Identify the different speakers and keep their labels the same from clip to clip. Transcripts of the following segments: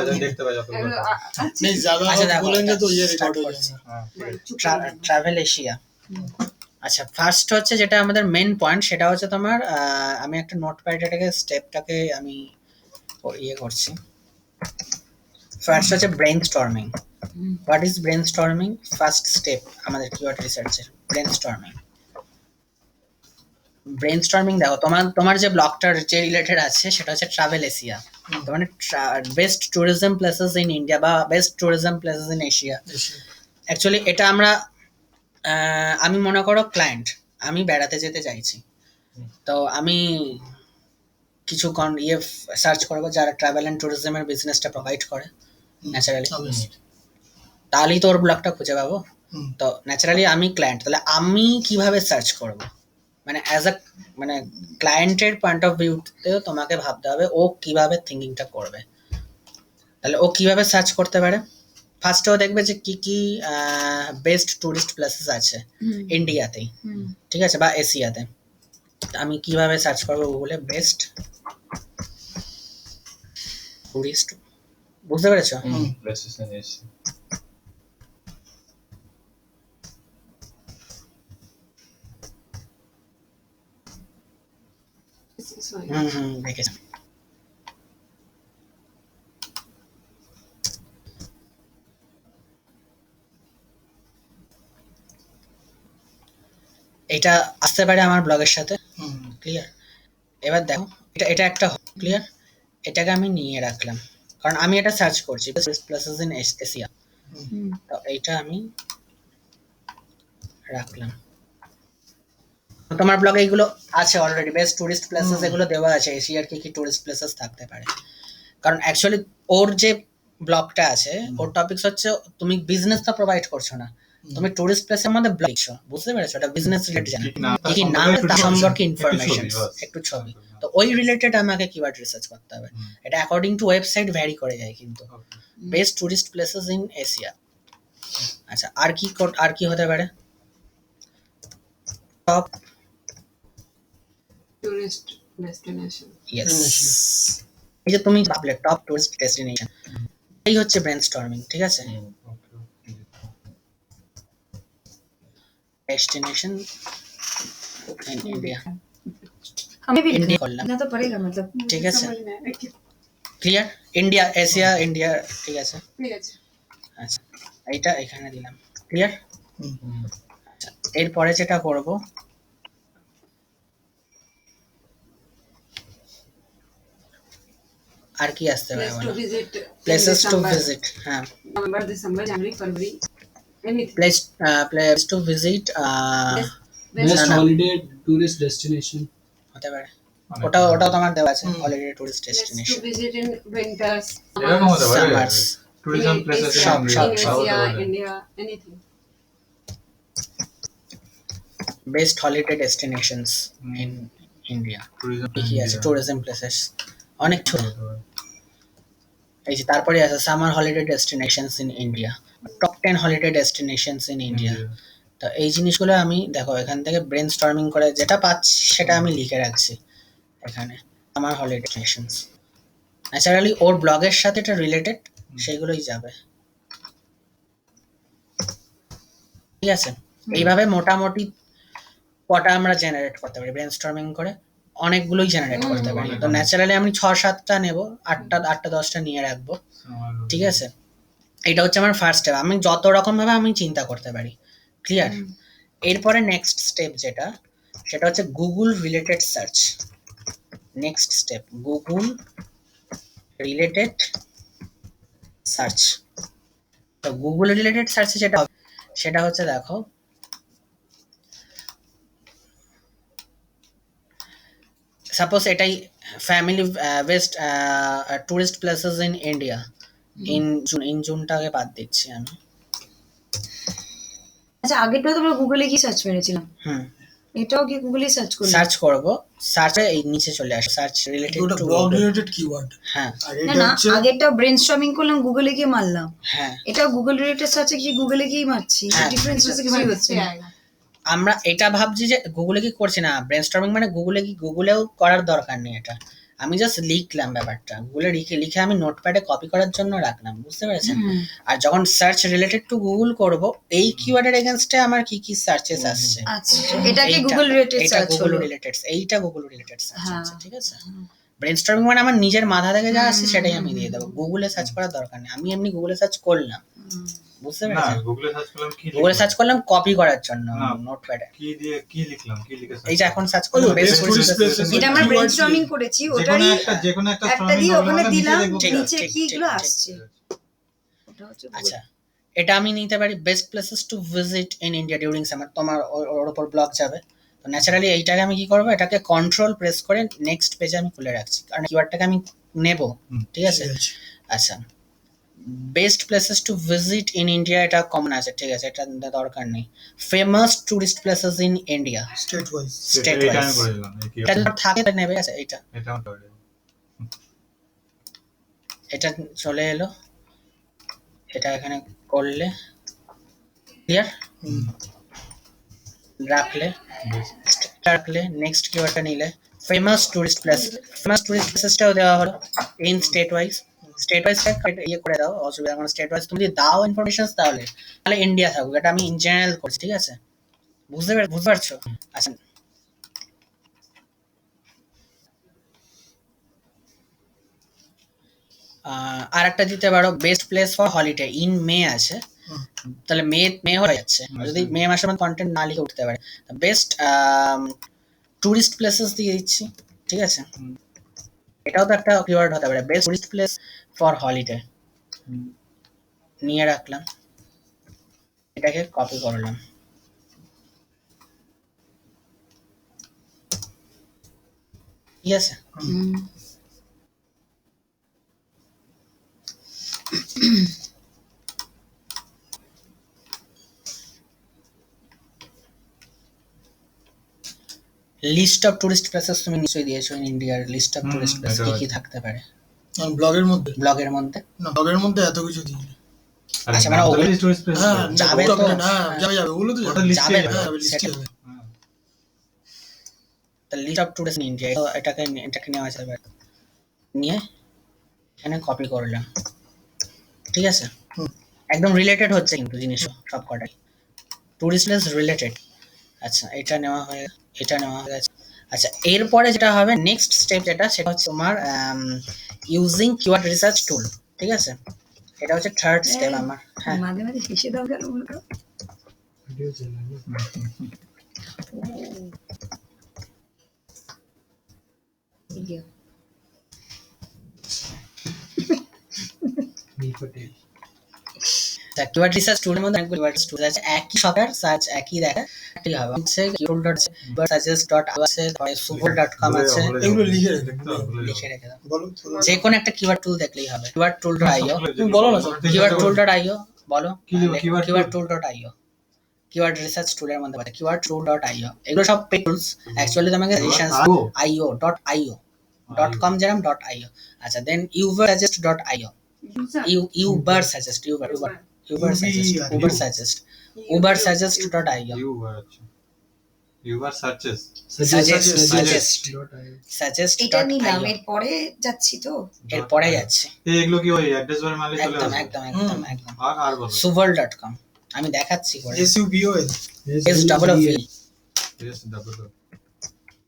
Speaker 1: देखते भाई आप लोग
Speaker 2: नहीं ज्यादा
Speaker 3: अच्छा,
Speaker 2: आप
Speaker 3: देखो,
Speaker 2: बोलेंगे तो ये
Speaker 3: start
Speaker 2: रिकॉर्ड हो
Speaker 3: করছি।
Speaker 2: जाएगा।
Speaker 1: हाँ ठीक है
Speaker 3: ট্রাভেল এশিয়া। আচ্ছা, ফার্স্ট হচ্ছে যেটা আমাদের মেন পয়েন্ট, সেটা হচ্ছে তোমার আমি একটা নোটপ্যাড এটাকে স্টেপটাকে আমি ইয়ে করছি। ফার্স্ট হচ্ছে brain storming. What is brain storming? First step আমাদের কিওয়ার্ড রিসার্চের ব্রেন স্টর্মিং। ব্রেন স্টর্মিং দেখো, তোমার যে ব্লগটার যে রিলেটেড আছে সেটা হচ্ছে ট্রাভেল এশিয়া। তো মানে best tourism places in India বা best tourism places in Asia. Actually এটা আমি মনে করো ক্লায়েন্ট, আমি বেড়াতে যেতে চাইছি, তো আমি কিছু সার্চ করবো যারা ট্রাভেল অ্যান্ড ট্যুরিজমের বিজনেসটা প্রোভাইড করে ন্যাচারালি, তাহলেই তো ওর ব্লগটা খুঁজে পাবো। তো ন্যাচারালি আমি ক্লায়েন্ট, তাহলে আমি কিভাবে সার্চ করব, মানে অ্যাজ আ মানে ক্লায়েন্টের পয়েন্ট অফ ভিউতে তোমাকে ভাবতে হবে ও কিভাবে থিঙ্কিংটা করবে। তাহলে ও কিভাবে সার্চ করতে পারে? ফার্স্টেও দেখবে যে কি কি বেস্ট টুরিস্ট প্লেসেস আছে ইন্ডিয়াতেই, ঠিক আছে, বা এশিয়াতে। আমি কিভাবে সার্চ করবো গুগলে বেস্ট টুরিস্ট, বুঝতে পেরেছো?
Speaker 1: प्लेसेस इन एशिया
Speaker 3: দেখেছি। এটা আসতে পারে আমার ব্লগের সাথে, ক্লিয়ার? এবার দেখো, এটা একটা ক্লিয়ার, এটাকে আমি নিয়ে রাখলাম কারণ আমি এটা সার্চ করছি বেস্ট প্লেসেস ইন এশিয়া। তো এইটা আমি রাখলাম। তোমার ব্লগে এগুলো আছে অলরেডি, বেস্ট টুরিস্ট প্লেসেস এগুলো দেওয়া আছে, এশিয়ার কি কি টুরিস্ট প্লেসেস থাকতে পারে। কারণ অ্যাকচুয়ালি ওর যে ব্লগটা আছে ওর টপিকস হচ্ছে তুমি বিজনেস তো প্রোভাইড করছো না, তুমি টুরিস্ট প্লেসের মধ্যে ব্লগ দিচ্ছ, বুঝতে পেরেছো? এটা বিজনেস রিলেটেড জানো কি কি নাম তার সম্পর্কে ইনফরমেশন, একটু ছবি। তো ওই রিলেটেড আমাকে কিওয়ার্ড রিসার্চ করতে হবে। এটা অ্যাকর্ডিং টু ওয়েবসাইট ভ্যারি করে যায় কিন্তু। Best tourist places in Asia. আচ্ছা, আর কি হতে পারে? Top
Speaker 4: tourist destination.
Speaker 3: ইয়েস, এই যে তুমি ভাবলে টপ টুরিস্ট ডেস্টিনেশন, এই হচ্ছে ব্রেনস্টর্মিং, ঠিক আছে? डेस्टिनेशन इन इंडिया,
Speaker 5: हमें भी
Speaker 3: इंडिया खोलना,
Speaker 5: लिखना तो पड़ेगा मतलब।
Speaker 3: ठीक है sir, clear? India, Asia, India, ঠিক আছে।
Speaker 4: ঠিক আছে।
Speaker 3: আচ্ছা, এইটা এখানে দিলাম, ক্লিয়ার? আচ্ছা, এরপরে যেটা করব, আর কি আসতে পারে
Speaker 4: Place to
Speaker 3: বলো?
Speaker 4: visit.
Speaker 3: Places two
Speaker 4: December,
Speaker 3: visit, হ্যাঁ,
Speaker 4: November, December, January, February. Anything.
Speaker 3: Place to visit,
Speaker 2: best
Speaker 3: না।
Speaker 2: হলিডে টুরিস্ট ডেস্টিনেশন
Speaker 3: হতে পারে, ওটাও তোমার দেওয়া আছে already, tourist
Speaker 4: Place to
Speaker 3: destination,
Speaker 4: visit in winters.
Speaker 1: এরকম হতে পারে
Speaker 3: Summers.
Speaker 1: Tourism
Speaker 4: in
Speaker 1: places
Speaker 4: Asia,
Speaker 3: Shop, shop,
Speaker 4: in
Speaker 3: shop.
Speaker 4: Asia, India, anything.
Speaker 3: Best holiday destinations in India,
Speaker 1: tourism
Speaker 3: কি আছে? টুরিজম প্লেসেস অনেক ছোট। এই যে তারপরে আছে summer holiday destinations in India, top 10 holiday destinations in India. তো এই জিনিসগুলো আমি দেখো এখান থেকে ব্রেন স্টর্মিং করে যেটা পাচ্ছি সেটা আমি লিখে রাখছি এখানে, আমার হলিডে ডেস্টিনেশনস। ন্যাচারালি ওর ব্লগের সাথে এটা রিলেটেড, সেগুলোই যাবে, ঠিক আছে? এইভাবে মোটামুটি কটা আমরা জেনারেট করতে পারি ব্রেন স্টর্মিং করে, অনেকগুলোই জেনারেট করতে পারি। তো ন্যাচারালি আমি 6-7টা নেব, 8টা 10টা নিয়ে রাখবো, ঠিক আছে? এটা হচ্ছে আমার ফার্স্ট স্টেপ, আমি যত রকম ভাবে আমি চিন্তা করতে পারি, ক্লিয়ার? এরপরে নেক্সট স্টেপ যেটা, সেটা হচ্ছে Google related search. Next step Google related search. তো গুগল রিলেটেড সার্চে যেটা হবে সেটা হচ্ছে, দেখো সাপোজ এটাই family best tourist places in India in জুনটাকে বাদ দিচ্ছি আমি।
Speaker 5: আচ্ছা, আগেরটা তো আমরা গুগলে কি সার্চ মেরেছিলাম,
Speaker 3: হুম,
Speaker 5: এটাও কি গুগলে সার্চ করলাম?
Speaker 3: সার্চ করব, সার্চে এই নিচে চলে আসে সার্চ রিলেটেড
Speaker 2: ওটা
Speaker 3: টু
Speaker 2: ব্লগ রিলেটেড কিওয়ার্ড।
Speaker 3: হ্যাঁ
Speaker 2: আর
Speaker 5: না
Speaker 2: এটা
Speaker 5: না,
Speaker 2: হচ্ছে
Speaker 5: আগেরটা ব্রেনস্টর্মিং করলাম, গুগলে গিয়ে মারলাম,
Speaker 3: হ্যাঁ,
Speaker 5: এটা গুগল রিলেটেড সার্চে কি গুগলে গিয়ে মারছি,
Speaker 3: হ্যাঁ।
Speaker 5: ডিফারেন্সটা কিছুই হচ্ছে না।
Speaker 3: আমরা এটা ভাবছি যে গুগলে কি করছি না, ব্রেনস্টর্মিং মানে গুগলেও করার দরকার নেই এটা। আমি জাস্ট লিখলাম ব্যাপারটা, গুগলে লিখে আমি নোটপ্যাডে কপি করার জন্য রাখলাম, বুঝতে পেরেছেন? আর যখন সার্চ রিলেটেড টু গুগল করব, এই কিওয়ার্ডের এগেইনস্টে আমার কি কি সার্চেস আসছে,
Speaker 5: আচ্ছা এটাকে গুগল রিলেটেড
Speaker 3: এটা
Speaker 5: সার্চ
Speaker 3: গুগল
Speaker 5: হলো।
Speaker 3: রিলেটেড, এইটা গুগল রিলেটেড সার্চ
Speaker 5: হ্যাঁ।
Speaker 3: হচ্ছে, ঠিক আছে? ব্রেনস্টর্মিং মানে আমার নিজের মাথা থেকে যা আসছে সেটাই আমি দিয়ে দেবো, গুগলে সার্চ করার দরকার নেই। আমি এমনি গুগলে সার্চ করলাম, বুঝতে
Speaker 1: না
Speaker 3: পেরেছেন?
Speaker 1: গুগলে সার্চ করলাম কি
Speaker 3: গুগলে সার্চ করলাম কপি করার জন্য
Speaker 1: না।
Speaker 3: নোটপ্যাডে।
Speaker 1: কি দিয়ে কি লিখলাম কি লিখে
Speaker 3: এই যে এখন সার্চ
Speaker 2: ও,
Speaker 3: করলাম
Speaker 2: best
Speaker 3: best
Speaker 2: tourist
Speaker 3: tourist
Speaker 2: places।
Speaker 5: এটা আমরা
Speaker 2: Keyword
Speaker 5: ব্রেনস্টর্মিং
Speaker 2: দিয়ে।
Speaker 5: করেছি,
Speaker 1: যেকোনো
Speaker 5: ওটারই
Speaker 1: যেকোনো একটা
Speaker 5: একটা দিয়ে ওখানে দিলাম,
Speaker 3: ঠিক,
Speaker 5: নিচে
Speaker 3: ঠিক,
Speaker 5: কি
Speaker 3: ঠিক,
Speaker 5: গুলো
Speaker 3: ঠিক।
Speaker 5: আসছে। ওটা হচ্ছে Google।
Speaker 3: আচ্ছা, এটা আমি নিতে পারি best places to visit in India during summer, তোমার ওর উপর ব্লগ যাবে। তো ন্যাচারালি এইটাকে আমি কি করবো, এটাকে কন্ট্রোল প্রেস করে নেক্সট পেজে আমি খুলে রাখছি, কারণ কিওয়ার্ডটাকে আমি নেব, ঠিক আছে? আচ্ছা, best places to visit in India এটা কমন আছে, ঠিক আছে, এটা দরকার নেই। Famous tourist places in India
Speaker 2: state wise.
Speaker 3: State
Speaker 1: এটা আমি
Speaker 3: ওয়াইজ,
Speaker 1: করে দিলাম এই
Speaker 3: এটা
Speaker 1: কি
Speaker 3: যদি থাকে তাহলে নেবে, আছে এইটা,
Speaker 1: এটা আমি করে দিলাম
Speaker 3: এটা চলে এলো, এটা এখানে করলে ক্লিয়ার, রাখলে রাখলে নেক্সট কিওয়ার্ডটা নিলে ফেমাস টুরিস্ট প্লেসেসটাও দেওয়া হলো in state wise. State wise ইয়ে করে দাও, অসুবিধা কোনো, স্টেট ওয়াইজ তুমি যদি দাও ইনফরমেশন তাহলে ইন্ডিয়া থাকবে, এটা আমি ইন জেনারেল করছি, ঠিক আছে? বুঝতে পারছো? আচ্ছা, আর একটা দিতে পারো best place for holiday in May আছে, তাহলে মে হয়ে যাচ্ছে, যদি মে মাসের মধ্যে কন্টেন্ট না লিখে উঠতে পারে, বেস্ট টুরিস্ট প্লেসেস দিয়ে দিচ্ছি, ঠিক আছে? এটাও তো একটা কিওয়ার্ড হতে পারে, best tourist place for holiday নিয়ে রাখলাম, এটাকে কপি করলাম, ঠিক আছে? লিস্ট অফ টুরিস্ট প্লেসেস তুমি নিশ্চয়ই দিয়েছো ইন ইন্ডিয়ার, লিস্ট অফ টুরিস্ট প্লেস
Speaker 1: এটা
Speaker 3: কি
Speaker 1: আছে।
Speaker 3: কি থাকতে পারে
Speaker 2: ব্লগের মধ্যে
Speaker 3: ব্লগের মধ্যে?
Speaker 2: না, ব্লগের মধ্যে এত কিছু দিই।
Speaker 3: আচ্ছা, মানে ওগুলো-
Speaker 1: টুরিস্ট প্লেস
Speaker 2: হ্যাঁ
Speaker 3: যাবে তো।
Speaker 2: যাবে ওগুলো তো
Speaker 1: ওটা
Speaker 2: যাবে।
Speaker 1: লিস্টে
Speaker 3: যাবে তো।
Speaker 2: হ্যাঁ, যাবে, লিস্টে
Speaker 3: সেটা-
Speaker 2: যাবে।
Speaker 3: List of tourist in India, এটাকে নেওয়া যাবে, নিয়ে এখানে কপি করলাম, ঠিক আছে?
Speaker 2: হুম।
Speaker 3: একদম রিলেটেড হচ্ছে কিন্তু জিনিস সব কটাই টুরিস্ট প্লেস রিলেটেড। আচ্ছা, এটা নেওয়া হয়ে গেছে। আচ্ছা, এরপরে যেটা হবে নেক্সট স্টেপ যেটা, সেটা হচ্ছে তোমার ইউজিং কিওয়ার্ড রিসার্চ টুল, ঠিক আছে? এটা হচ্ছে থার্ড স্টেপ আমার। হ্যাঁ,
Speaker 5: মাঝে মাঝে হেসে দাও কেন বলো তো? ইয়ে।
Speaker 3: কিওয়ার্ড রিসার্চ টুলের মধ্যে অনেকগুলো কিওয়ার্ড টুল আছে, একই সফটওয়্যার সার্চ একই দেখা ঠিক হবে। হচ্ছে keyword.suggest.io আছে, super.com আছে,
Speaker 2: এগুলো লিখে রেখে
Speaker 3: লিখে রেখে দাও।
Speaker 2: বলো।
Speaker 3: যে কোনো একটা কিওয়ার্ড টুল দেখলেই হবে, keywordtool.io,
Speaker 2: তুমি বলো না সব।
Speaker 3: keywordtool.io বলো,
Speaker 1: কি লিখবো? keyword tool?
Speaker 3: keywordtool.io, keyword research টুলের মধ্যে পাবে keywordtool.io, এগুলো সব পেড টুলস। অ্যাকচুয়ালি তোমাকে সাজেশনস io.com যেরকম .io। আচ্ছা, দেন ubersuggest.io, ubersuggest.io,
Speaker 1: Uber searches
Speaker 5: এটা নিলাম,
Speaker 3: suggest.io,
Speaker 5: এরপরে যাচ্ছি তো।
Speaker 3: এরপরে যাচ্ছে,
Speaker 1: এগুলো কি ওই অ্যাড্রেস বার মারলে চলে
Speaker 3: একদম
Speaker 1: আসবে
Speaker 3: একদম একদম।
Speaker 1: আর বলো
Speaker 3: suval.com আমি দেখাচ্ছি করে,
Speaker 2: SUBOL
Speaker 3: SWV,
Speaker 1: yes double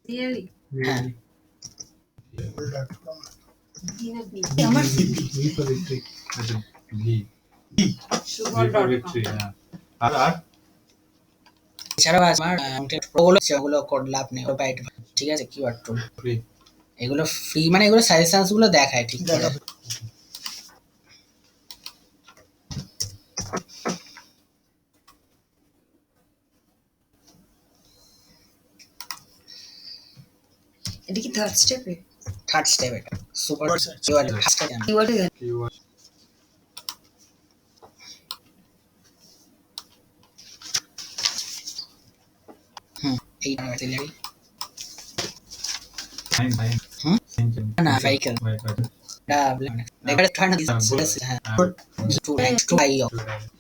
Speaker 4: Really?
Speaker 3: হ্যাঁ,
Speaker 5: আমার
Speaker 1: আচ্ছা ভি
Speaker 4: Sugar.com.
Speaker 1: আর
Speaker 3: এছাড়াও আমার ওগুলো যেগুলো কোড লাভ নেই, ওটা পাই, ঠিক আছে? কিওয়ার্ড টুল
Speaker 1: ফ্রি
Speaker 3: এগুলো ফ্রি, মানে এগুলো সাজেশনস গুলো দেখায় ঠিক করে।
Speaker 2: দেখাবে।
Speaker 5: এটা কি থার্ড স্টেপে?
Speaker 3: থার্ড স্টেপ এটা, super
Speaker 2: Keyword search.
Speaker 3: Keyword first time.
Speaker 5: কিওয়ার্ডে গেল।
Speaker 1: keyword
Speaker 3: এইটা আর্টিলারি
Speaker 1: ফাইন
Speaker 3: হুম? না, vehicle. এটা এটা কারণ হ্যাঁ টু আইও।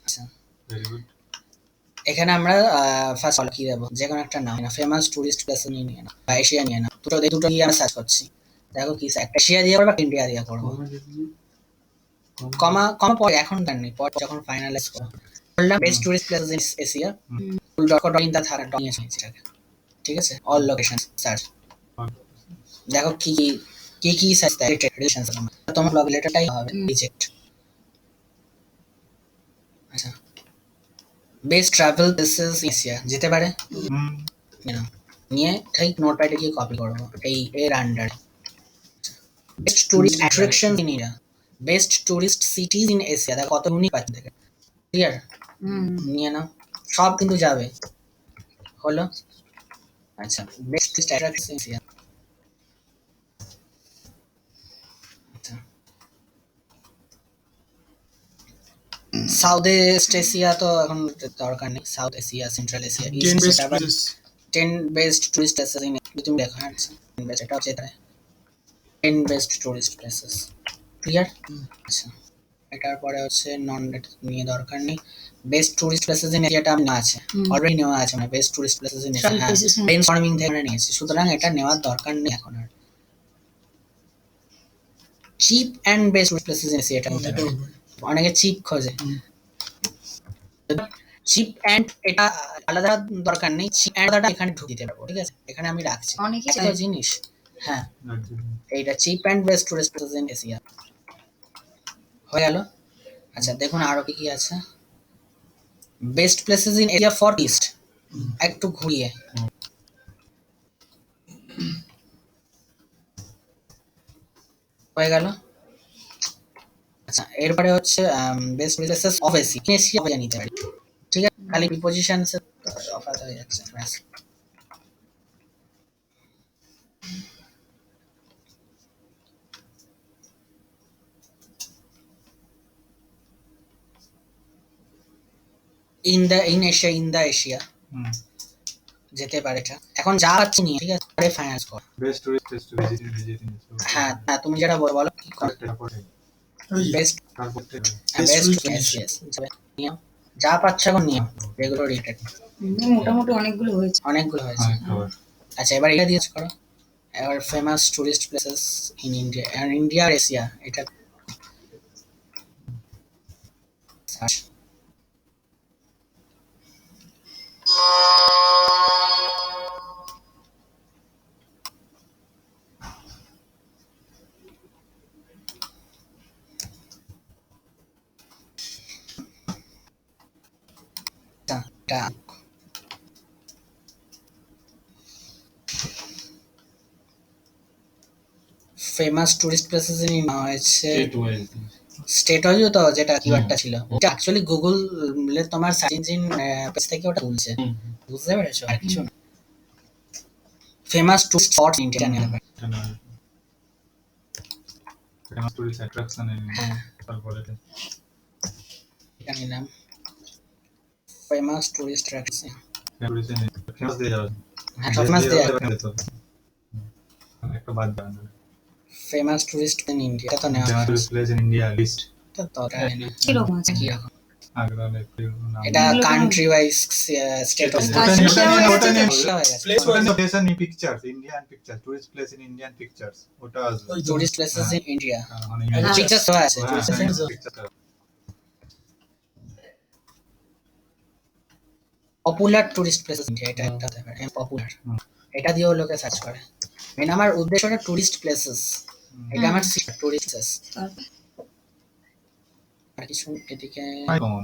Speaker 3: আচ্ছা,
Speaker 1: ভেরি গুড
Speaker 3: এখানে আমরা ফার্স্ট কি দেবো, যে কোনো একটা নাম, ফেমাস টুরিস্ট প্লেস নিয়ে না বা এশিয়া নিয়ে না, দুটো দিয়ে আমরা সার্চ করছি। দেখো কি একটা এশিয়া দিয়ে করবো ইন্ডিয়া দিয়ে করবো, কমা কমা পরে এখন তার নেই, পরে যখন ফাইনালাইজ করবো। বললাম best tourist places in Asia, ফুল.co.in তা থাকা নিয়েছে এটাকে, ঠিক আছে, অল লোকেশন সার্চ। দেখো কি কি কি সার্চ দেয় রিলেশনস, তোমার ব্লগ লেটারটাই হবে রিজেক্ট। আচ্ছা, best travel places in Asia যেতে পারে, নিয়ে ঠিক নোটপ্যাডে গিয়ে কপি করবো এই এর under. Best tourist attraction in India, best tourist cities in Asia, দেখো কত ইউনিক পাচ্ছেন থেকে, ক্লিয়ার, নিয়ে নাও, সব কিন্তু যাবে, হলো। আচ্ছা, best tourist attraction in Asia, আচ্ছা, সাউথ ইস্ট এশিয়া তো এখন দরকার নেই, south Asia, central Asia,
Speaker 2: 10
Speaker 3: east
Speaker 2: best
Speaker 3: Asia,
Speaker 2: places
Speaker 3: 10 best tourist places in, তুমি দেখো, হ্যাঁ 10 বেস্ট, এটা হচ্ছে 10 বেস্ট টুরিস্ট প্লেসেস, ক্লিয়ার। আচ্ছা, এটার পরে হচ্ছে নন নিয়ে দরকার নেই, বেস্ট টুরিস্ট প্লেসেস ইন এরিয়াটা আমি আছে, অলরেডি নেওয়া আছে, মানে best tourist places in area, হ্যাঁ ব্রেইনস্টর্মিং থেকে আমরা নিয়েছি, সুতরাং এটা নেওয়ার দরকার নেই এখন আর। Cheap and best tourist places in area, এটা নিতে পারি, অনেকে চিপ খোঁজে, চিপ অ্যান্ড এটা আলাদা দরকার নেই, চিপ অ্যান্ড এখানে ঢুকে দিতে পারবো, ঠিক আছে, এখানে আমি রাখছি
Speaker 5: অনেকে
Speaker 3: একটা জিনিস, হ্যাঁ এইটা chip and best tourist places in Asia হয়ে গেল। আচ্ছা দেখুন আরো কি কি আছে, best places in area for east, একটু ঘুরিয়ে, হয়ে গেল। আচ্ছা এরপরে হচ্ছে বেস্ট প্লেসেস অফ এশিয়া নিতে পারি, ঠিক আছে, খালি প্রিপোজিশন অফার হয়ে যাচ্ছে, ব্যাস। ইন দা এশিয়া যেতে পারে, এটা এখন যা পাচ্ছি নিয়ে, ঠিক আছে, পরে ফাইনাল কর।
Speaker 1: Best tourist place to visit in
Speaker 3: হ্যাঁ হ্যাঁ, তুমি যেটা বলো কি কর, বেস্ট নিয়ম যা পাচ্ছ এখন নিয়ম, এগুলো রিলেটেড
Speaker 5: মোটামুটি অনেকগুলো হয়েছে।
Speaker 3: অনেকগুলো হয়েছে। আচ্ছা এবার এটা দিয়ে করো, এবার famous tourist places in India, আর ইন্ডিয়া আর এশিয়া, এটা সার্চ। এটা ফেমাস টুরিস্ট প্লেসেস ইন হয়েছে স্টেট ওয়াইজ, তো যেটা কিওয়ার্ডটা ছিল ওটা অ্যাকচুয়ালি গুগল তোমার সার্চ ইঞ্জিন পেজ থেকে ওটা তুলছে, বুঝতে পেরেছো, আর কিছু না। Famous tourist spots in India নিয়ে নেবে,
Speaker 1: ফেমাস টুরিস্ট অ্যাট্রাকশন ইন
Speaker 3: হ্যাঁ
Speaker 1: তারপরে
Speaker 3: এটা নিলাম, ফেমাস টুরিস্ট অ্যাট্রাকশন,
Speaker 1: ফেমাস দিয়ে যাবে,
Speaker 3: হ্যাঁ ফেমাস দিয়ে
Speaker 1: একটা বাদ দেন,
Speaker 3: ফেমাস টুরিস্ট ইন ইন্ডিয়া, এটা তো নেওয়া
Speaker 1: famous tourist place in India list,
Speaker 3: তো ওটা নেই,
Speaker 5: কিরকম আছে?
Speaker 3: কি রকম,
Speaker 1: আগ্রা একটু নাম,
Speaker 3: এটা country wise state wise
Speaker 1: place in pictures, Indian picture, tourist place in Indian pictures, ওটা আসবে,
Speaker 3: টুরিস্ট প্লেসেস ইন ইন্ডিয়া,
Speaker 1: মানে
Speaker 3: পিকচার্স তো আছে, পপুলার টুরিস্ট প্লেসেস ইন্ডিয়া, এটা একটা হতে পারে পপুলার, এটা দিয়েও লোকে সার্চ করে, মেন আমার উদ্দেশ্যটা টুরিস্ট প্লেসেস, এটা আমার টুরিস্ট প্লেস, আর কিছু এদিকে
Speaker 1: আইকন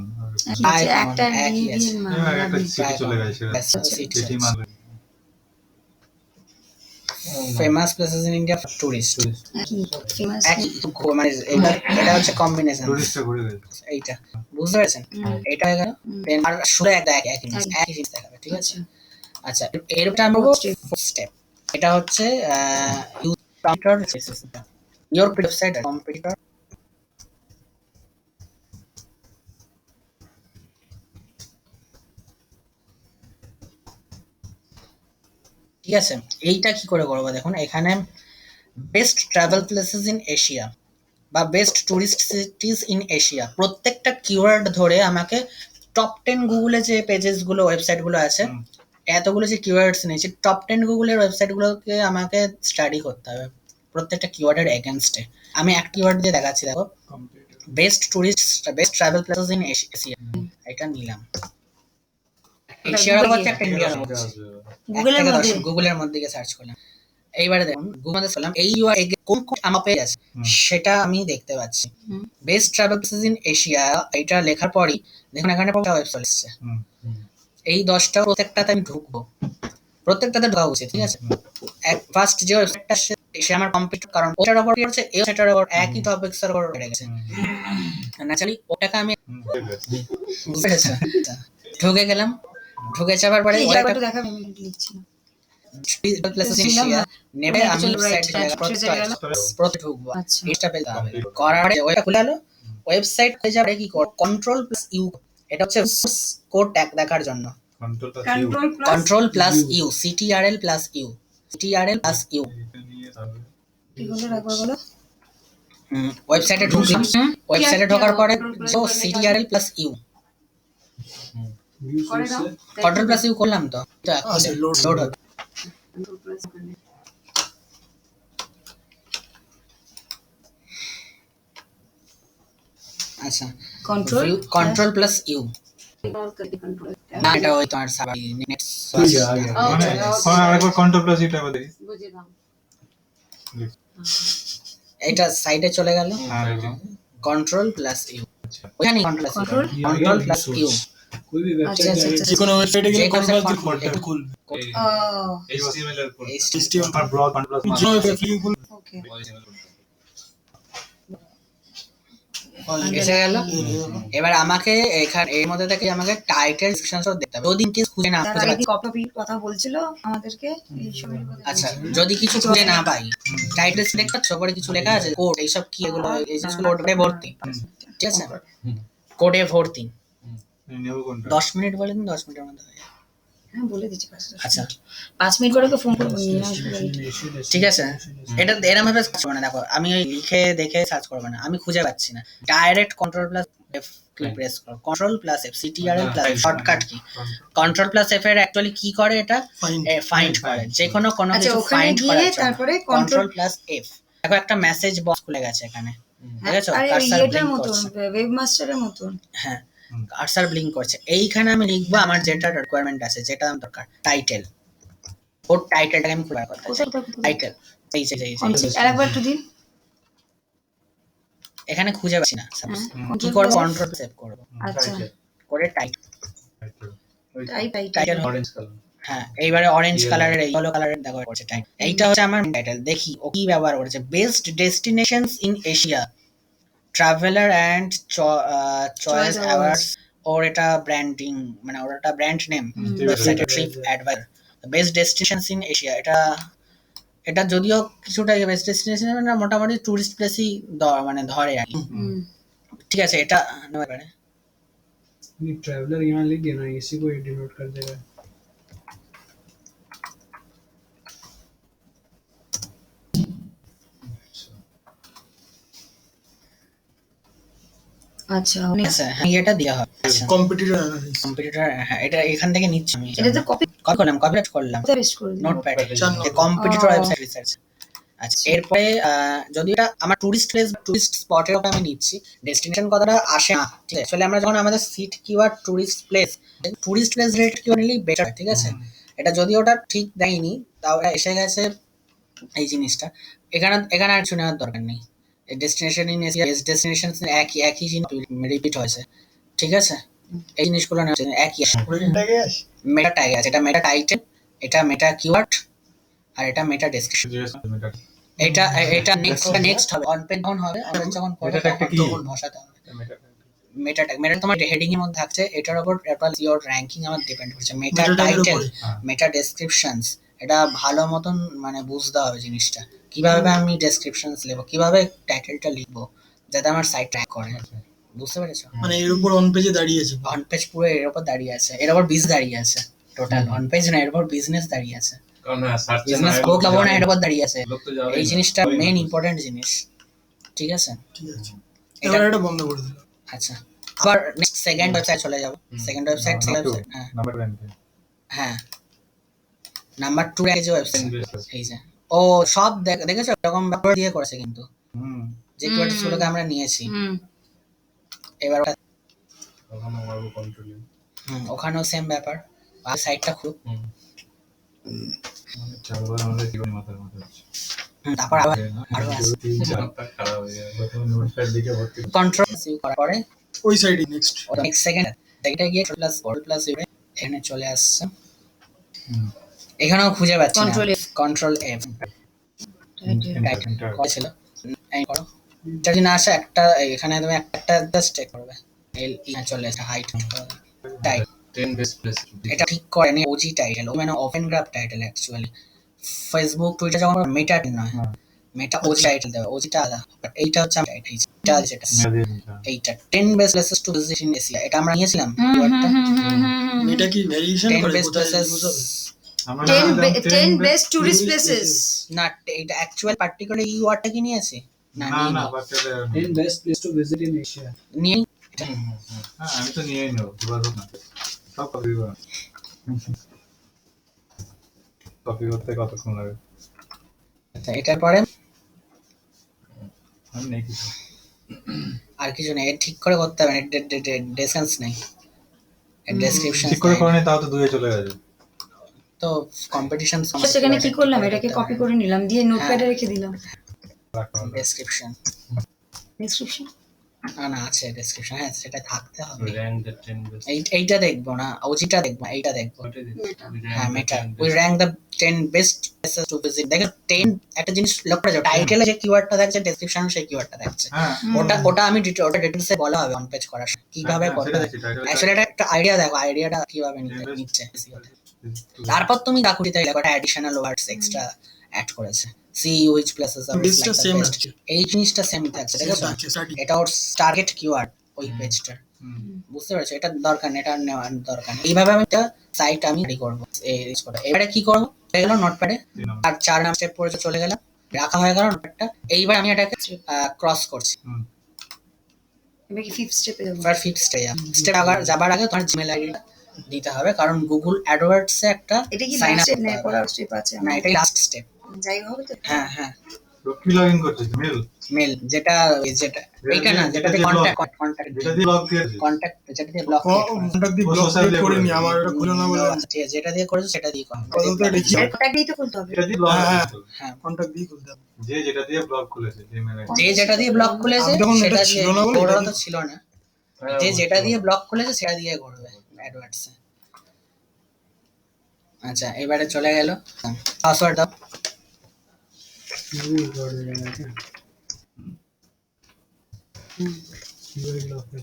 Speaker 5: একটা
Speaker 3: একই আছে,
Speaker 1: একটা সিটি চলে গেছে, সিটি মানে
Speaker 3: famous places in India for tourist,
Speaker 5: famous
Speaker 3: একই মানে এটা হচ্ছে কম্বিনেশন,
Speaker 1: টুরিস্টটা ঘুরে গেছে,
Speaker 3: এইটা বুঝতে পেরেছেন, এটা হয়ে গেল, আর শুধু একই জিনিস দেখাবে, ঠিক আছে। আচ্ছা এরপরে আমরা স্টেপ, এটা হচ্ছে use computer your website computer, ঠিক আছে। এইটা কি করে করবো দেখুন, এখানে best travel places in Asia বা best tourist cities in Asia, প্রত্যেকটা কিওয়ার্ড ধরে আমাকে টপ 10 গুগলে যে পেজেস গুলো ওয়েবসাইট গুলো আছে, এতগুলো যে কিওয়ার্ডস নিয়েছি, টপ 10 গুগলের ওয়েবসাইট গুলোকে আমাকে স্টাডি করতে হবে, প্রত্যেকটা কিওয়ার্ডের এগেনস্টে। আমি এক কিওয়ার্ড দিয়ে দেখাচ্ছি, দেখো best travel places in Asia, এটা নিলাম। এশিয়ার মধ্যে একটা ইন্ডিয়ার মধ্যে
Speaker 5: গুগলের মধ্যে
Speaker 3: গুগলের মধ্যে গিয়ে সার্চ করলাম। এইবারে দেখুন গুগলে সার্চ করলাম এই ইউআর কোন কোন আমার পেজ আছে সেটা আমি দেখতে পাচ্ছি। Best travel places in Asia এটা লেখার পরই দেখুন এখানে ওয়েবসাইট এসেছে। এই 10টা প্রত্যেকটাতে আমি ঢুকবো, প্রত্যেকটাতে ঢোকা উচিত, ঠিক আছে। ফার্স্ট যে ওয়েবসাইটটা সে আমার কম্পিউটার, কারণ ওটার উপর কি হচ্ছে এই সেটার উপর একই টপিকস এর উপর বেড়ে গেছে ন্যাচারালি, ওটাকে আমি বুঝতে পেরেছি। ঢুকে গেলাম, ঢুকে যাবার পরে
Speaker 5: এই
Speaker 3: ওটা
Speaker 5: জায়গাটা দেখা আমি লিখছি না।
Speaker 3: প্লেসেস ইন এশিয়া নেবে আমি সাইট প্রথমে ঢুকবো,
Speaker 5: আচ্ছা।
Speaker 3: এটা পেতে হবে। করার পরে ওটা খুলে গেল, ওয়েবসাইট খুলে যাবে কি কর কন্ট্রোল প্লাস ইউ, এটা হচ্ছে কোড ট্যাগ দেখার জন্য। Control plus U CTRL plus U
Speaker 5: কি হলো একবার বলো।
Speaker 3: ওয়েবসাইটে ঢুকলাম, ওয়েবসাইটে ঢোকার পরে তো সিটিআরএল প্লাস ইউ
Speaker 4: করে দাও
Speaker 3: কন্ট্রোল প্লাস ইউ করলাম তো
Speaker 2: আচ্ছা, load
Speaker 3: লোড
Speaker 2: হবে।
Speaker 4: Control plus ওখানে।
Speaker 3: আচ্ছা
Speaker 5: কন্ট্রোল
Speaker 3: প্লাস ইউ
Speaker 4: All करके control
Speaker 3: না এটা ওই তোমার সার্ভার নেট
Speaker 1: মানে আরেকবার কন্ট্রোল প্লাস এটা বলে
Speaker 4: বুঝে দাও
Speaker 3: এটা সাইডে চলে গেল,
Speaker 1: হ্যাঁ
Speaker 3: কন্ট্রোল প্লাস ইউ ওখানে কন্ট্রোল প্লাস ইউ
Speaker 6: कोई भी
Speaker 5: আচ্ছা
Speaker 6: वेबसाइट
Speaker 5: আচ্ছা আচ্ছা
Speaker 2: যে কোনো ওয়েবসাইটে গেলে
Speaker 3: যে কোনো
Speaker 2: কন্ট্রোল
Speaker 3: website
Speaker 2: খুলবে,
Speaker 3: খুলবে।
Speaker 2: এটা খুলবে।
Speaker 1: HTML এর কোড
Speaker 2: HTML
Speaker 1: আর ব্লগ কন্ট্রোল প্লাস
Speaker 2: যে কোনো ওয়েবসাইটে খুলবে।
Speaker 5: ওকে
Speaker 3: এসে গেল। এবার আমাকে এখানে এর মধ্যে থেকে আমাকে টাইটেল ডিসক্রিপশন দেখতে হবে, যদি কিছু খুঁজে না
Speaker 5: তার
Speaker 3: খুঁজে
Speaker 5: আগে
Speaker 3: পাচ্ছি।
Speaker 5: কপি কথা বলছিল আমাদেরকে এই সবের কথা
Speaker 3: আচ্ছা
Speaker 5: বলছিল।
Speaker 3: যদি কিছু খুঁজে না পাই, টাইটেল সিলেক্ট করছো, পরে কিছু লেখা আছে কোড, এইসব কি এগুলো এই জিনিসগুলো কোডে ভর্তি, ঠিক আছে, কোডে ভর্তি।
Speaker 1: নেব কোনটা
Speaker 3: 10 মিনিট বলে দিন, 10 মিনিটের মধ্যে হয়ে যাবে।
Speaker 5: হ্যাঁ বলে দিচ্ছি 5
Speaker 3: আচ্ছা
Speaker 5: মিনিট পরে ওকে ফোন করবো নিয়ে আসবো গাড়িটা।
Speaker 3: ঠিক আছে, এটা এরকম ভাবে সার্চ করবে না, দেখো আমি ওই লিখে দেখে সার্চ করবো না, আমি খুঁজে পাচ্ছি না, direct control plus F key press করো, control plus F CTRL plus shortcut key, control plus F এর অ্যাকচুয়ালি কি করে, এটা ফাইন্ড করে, যে কোনো
Speaker 5: আচ্ছা
Speaker 3: কিছু
Speaker 5: ওখানে
Speaker 3: ফাইন্ড
Speaker 5: গিয়ে
Speaker 3: করার জন্য
Speaker 5: তারপরে
Speaker 3: কন্ট্রোল
Speaker 5: কন্ট্রোল
Speaker 3: প্লাস এফ। দেখো একটা মেসেজ বক্স খুলে গেছে এখানে, ঠিক আছে,
Speaker 5: আরে
Speaker 3: কার্সার
Speaker 5: এটার
Speaker 3: ব্লিঙ্ক
Speaker 5: মতন
Speaker 3: করছে,
Speaker 5: ওয়েব মাস্টারের মতন।
Speaker 3: হ্যাঁ কার্সার ব্লিঙ্ক করছে। এইখানে আমি লিখবো আমার যেটা রিকোয়ারমেন্ট আছে, যেটা আমার দরকার, টাইটেল, ওর টাইটেলটাকে আমি খুঁজে বার করতে চাই, টাইটেল এই যে
Speaker 5: আরেকবার একটু দিন।
Speaker 3: এখানে খুঁজে পাচ্ছি না,
Speaker 5: হ্যাঁ,
Speaker 3: কি করবো, কন্ট্রোল সেভ করবো,
Speaker 5: আচ্ছা
Speaker 3: করে টাইটেল,
Speaker 5: টাইটেল
Speaker 6: ऑरेंज कलर
Speaker 3: হ্যাঁ এইবারে অরেঞ্জ কালারের এই ইয়েলো কালারের দেখো করছে টাইটেল, এইটা হচ্ছে আমার টাইটেল। দেখি ও কি ব্যবহার করেছে, best destinations in Asia traveller and choice awards, ওর এটা ব্র্যান্ডিং মানে ওর একটা ব্র্যান্ড নেম, ওয়েবসাইটে Tripadvisor, best destinations in Asia. এটা যদিও কিছুটা বেস্ট ডেস্টিনেশন মানে মোটামুটি টুরিস্ট প্লেসই মানে ধরে আর কি, ঠিক আছে, এটা নেওয়া পারে।
Speaker 6: नहीं ट्रैवलर यहाँ लिख दिया ना, इसी को डिनोट कर देगा।
Speaker 5: আচ্ছা
Speaker 3: ঠিক আছে, হ্যাঁ এটা দেওয়া হবে। আচ্ছা
Speaker 2: কম্পিটিটর
Speaker 3: কম্পিউটার, হ্যাঁ এটা এখান থেকে নিচ্ছি আমি,
Speaker 5: এটা তো কপি
Speaker 3: কপি করলাম, কপিরাইট করলাম
Speaker 5: কোথায় পেস্ট করে দিন।
Speaker 3: নোটপ্যাড,
Speaker 2: চার
Speaker 3: কম্পিউটার
Speaker 5: ও।
Speaker 3: Website research. আচ্ছা এরপরে যদি এটা আমার টুরিস্ট প্লেস টুরিস্ট স্পটের ওপর আমি নিচ্ছি, ডেস্টিনেশন কথাটা আসে না, ঠিক আছে, আসলে আমরা যখন আমাদের seed keyword tourist place related keyword নিলেই বেটার, ঠিক আছে। এটা যদি ওটা ঠিক দেয়নি তাও এটা এসে গেছে এই জিনিসটা, এখানে আর কিছু নেওয়ার দরকার নেই। Destination in Asia best destination একই জিনিস রিপিট হয়েছে, ঠিক আছে, এই জিনিসগুলো নেওয়া একই মেটা ট্যাগ আছে, এটা মেটা টাইটেল, এটা মেটা কিওয়ার্ড, আর এটা মেটা ডেসক্রিপশন। এটা নেক্সট হবে, অন পেজ যখন হবে, অন পেজ যখন পড়বে
Speaker 1: Meta tag টা কি?
Speaker 3: তখন বসাতে হবে। মেটা ট্যাগ তোমার হেডিং এর মধ্যে থাকছে, এটার উপর ইওর র্যাঙ্কিং আমার ডিপেন্ড করছে। মেটা
Speaker 2: Meta tag এর
Speaker 3: টাইটেল,
Speaker 2: উপরে।
Speaker 3: মেটা ডেসক্রিপশনস, এটা ভালো মতন মানে বুঝতে হবে জিনিসটা, কিভাবে আমি ডেসক্রিপশনস লিখবো, কিভাবে টাইটেলটা লিখবো যাতে আমার সাইট ট্র্যাক করে, বুঝতে পেরেছো?
Speaker 2: মানে এর উপর অন পেজে দাঁড়িয়েছে।
Speaker 3: অন পেজ পুরো এর উপর দাঁড়িয়ে আছে, এর উপর বিজ দাঁড়িয়ে আছে, টোটাল অন পেজ না, এর উপর বিজনেস দাঁড়িয়ে আছে, বিজনেস হোক লাভ না, এর উপর দাঁড়িয়ে আছে। এই জিনিসটা মেইন ইম্পর্টেন্ট জিনিস, ঠিক আছে।
Speaker 2: ঠিক আছে, এবার এটা বন্ধ করে দিল।
Speaker 3: আচ্ছা আবার নেক্সট সেকেন্ড ওয়েবসাইট চলে যাব, সেকেন্ড ওয়েবসাইট
Speaker 1: নাম্বার 1
Speaker 3: হ্যাঁ নাম্বার 2 এর যে ওয়েবসাইট, এই যে ও সব দেখেছো এরকম ব্যাপার দিয়ে করেছে কিন্তু
Speaker 1: হুম
Speaker 3: যে কিওয়ার্ডস গুলোকে আমরা নিয়েছি এবার
Speaker 7: ওখানে মারবো কন্ট্রোলিং।
Speaker 3: ওখানেও সেম ব্যাপার আর সাইডটা খুব
Speaker 1: মানে চারবার আমাদের জীবন মাথার মধ্যে হচ্ছে
Speaker 3: তারপর আবার আরো আছে
Speaker 7: মাথা খারাপ হয়ে যাবে।
Speaker 1: প্রথমে নোটপ্যাড দিকে ভর্তি
Speaker 3: কন্ট্রোল সিউ করার পরে
Speaker 2: ওই সাইডে নেক্সট
Speaker 3: নেক্সট সেকেন্ড এটা গিয়ে প্লাস এখানে চলে আসছে
Speaker 1: হুম।
Speaker 3: এখানেও খুঁজে পাচ্ছি না
Speaker 5: Control F।
Speaker 3: Control F
Speaker 1: Enter।
Speaker 3: ছিল এই করো এটা যদি না আসে একটা এখানে তুমি একটা জাস্ট চেক করবে এল চলে আসে হাইট টাইট
Speaker 7: 10 বেস্ট প্লেস।
Speaker 3: এটা ঠিক করেনি ওজি টাইটেল মানে open graph title actually Facebook Twitter যখন মেটা নয়
Speaker 1: হ্যাঁ।
Speaker 3: মেটা ওজি টাইটেল দেবে ওজিটা আলাদা বাট এইটা হচ্ছে এইটা যেটা
Speaker 1: মেয়াদের নিচে।
Speaker 3: এইটা 10 best places to visit in Asia এটা আমরা নিয়েছিলাম কিওয়ার্ডটা
Speaker 2: এটা কি ভেরিয়েশন
Speaker 3: 10
Speaker 2: করে
Speaker 3: বেস্ট
Speaker 2: কোথায়
Speaker 3: প্লেসেস
Speaker 2: use হবে?
Speaker 1: আমরা
Speaker 5: 10 best tourist places.
Speaker 3: না এটা অ্যাকচুয়াল পার্টিকুলার কিওয়ার্ডটা কি নিয়েছে না
Speaker 1: না
Speaker 3: নিয়ে
Speaker 1: না
Speaker 3: নি।
Speaker 1: But
Speaker 6: 10 best place to visit in Asia.
Speaker 3: নিয়ে
Speaker 1: হ্যাঁ আমি তো নিয়েই নেবো দুবার হোক না সব কপি করবো কপি করতে কতক্ষণ লাগে
Speaker 3: আচ্ছা, এটার পরে
Speaker 1: আমি নেই কিছু
Speaker 3: আর কিছু নেই এর ঠিক করে করতে হবে ডেসক্রিপশনস নেই ডেসক্রিপশন
Speaker 1: ঠিক করে করেনি তাও তো দুয়ে চলে গেছে
Speaker 3: তো কম্পিটিশন
Speaker 5: সেখানে কি করলাম এটাকে কপি করে নিলাম দিয়ে নোটপ্যাডে রেখে দিলাম
Speaker 3: ডেসক্রিপশন
Speaker 5: ডেসক্রিপশন
Speaker 3: না আছে ডেসক্রিপশন হ্যাঁ সেটা থাকতে হবে
Speaker 7: র্যাঙ্ক দ্য 10 বেস্ট।
Speaker 3: এইটা দেখবো না ওজিটা দেখবো এইটা দেখবো
Speaker 7: ওটাই দিন।
Speaker 3: হ্যাঁ meta we rank the 10 best places to visit দেখো 10 একটা জিনিস লক্ষ্য করে যাও টাইটেলে যে কিওয়ার্ডটা থাকছে ডেসক্রিপশনে সেই কিওয়ার্ডটা থাকছে
Speaker 1: হ্যাঁ
Speaker 3: ওটা আমি ওটা ডিটেইলসে বলা হবে অন পেজ করার সময় কিভাবে
Speaker 1: হ্যাঁ,
Speaker 3: করতে
Speaker 1: সেটা
Speaker 3: হবে
Speaker 1: দেখছি, title টা-
Speaker 3: অ্যাকচুয়ালি এটা একটা আইডিয়া দেখো আইডিয়াটা কিভাবে নিচ্ছে তারপর তুমি কাকুরিতে একটা অ্যাডিশনাল ওয়ার্ডস এক্সট্রা অ্যাড করেছে সি হুইচ প্লেসেস আর
Speaker 2: Base টা same আছে।
Speaker 3: এই জিনিসটা সেম থাকছে দেখেছো
Speaker 2: Starting।
Speaker 3: এটা ওর টার্গেট কিওয়ার্ড ওই পেজটা বুঝতে পারছো এটা দরকার নেই এটা নেওয়ার দরকার নেই এইভাবে আমি একটা সাইট আমি রেডি করবো এবারে কি করবো হয়ে গেল নোটপ্যাডে আর 4 নাম স্টেপ পরে চলে গেলাম রাখা হয়ে গেল নোটপ্যাডটা এইবার আমি এটাকে ক্রস করছি
Speaker 5: এবার কি ফিফথ স্টেপে যাবো
Speaker 3: এবার ফিফথ স্টেপ যাবার আগে তোমার জিমেল আইডিটা দিতে হবে কারণ গুগল অ্যাডওয়ার্ডস এ একটা
Speaker 5: এটা কি
Speaker 3: সাইন
Speaker 5: লাস্ট
Speaker 3: আপ
Speaker 5: স্টেপ না পরের স্টেপ আছে
Speaker 3: না এটাই লাস্ট স্টেপ
Speaker 5: যাই হবে তো
Speaker 3: হ্যাঁ হ্যাঁ
Speaker 1: তো কি লগইন করছিস মেল
Speaker 3: মেল যেটা এইটা না যেটা দিয়ে কন্টাক্ট
Speaker 1: যেটা দিয়ে লগ দিয়েছিস
Speaker 3: কন্টাক্ট যেটা দিয়ে ব্লক
Speaker 2: কন্টাক্ট দিয়ে ব্লক
Speaker 1: social দিয়ে
Speaker 2: করিনি
Speaker 1: করে।
Speaker 2: আমার এটা খুলে না বলে
Speaker 3: ঠিক আছে যেটা দিয়ে করেছো সেটা দিয়ে
Speaker 2: আপাতত এটা কি
Speaker 5: কন্টাক্ট দিয়ে তো খুলতে হবে
Speaker 1: যেটা দিয়ে ব্লগ
Speaker 2: হ্যাঁ,
Speaker 3: হ্যাঁ
Speaker 2: কন্টাক্ট দিয়ে খুলতে হবে
Speaker 1: যে যেটা দিয়ে ব্লগ খুলেছে জিমেল
Speaker 3: যে যেটা দিয়ে ব্লক খুলেছে
Speaker 2: আমি যখন
Speaker 3: সেটা
Speaker 2: এটা
Speaker 3: দিয়ে
Speaker 2: ছিল না বলে
Speaker 3: ওরা
Speaker 2: এটা
Speaker 3: তো ছিল না যে যেটা দিয়ে ব্লক খুলেছে সেটা দিয়ে করবে অ্যাডওয়ার্ডসে আচ্ছা এবারে চলে গেল পাসওয়ার্ড দাও
Speaker 6: Maybe got it right, okay. Very lovely.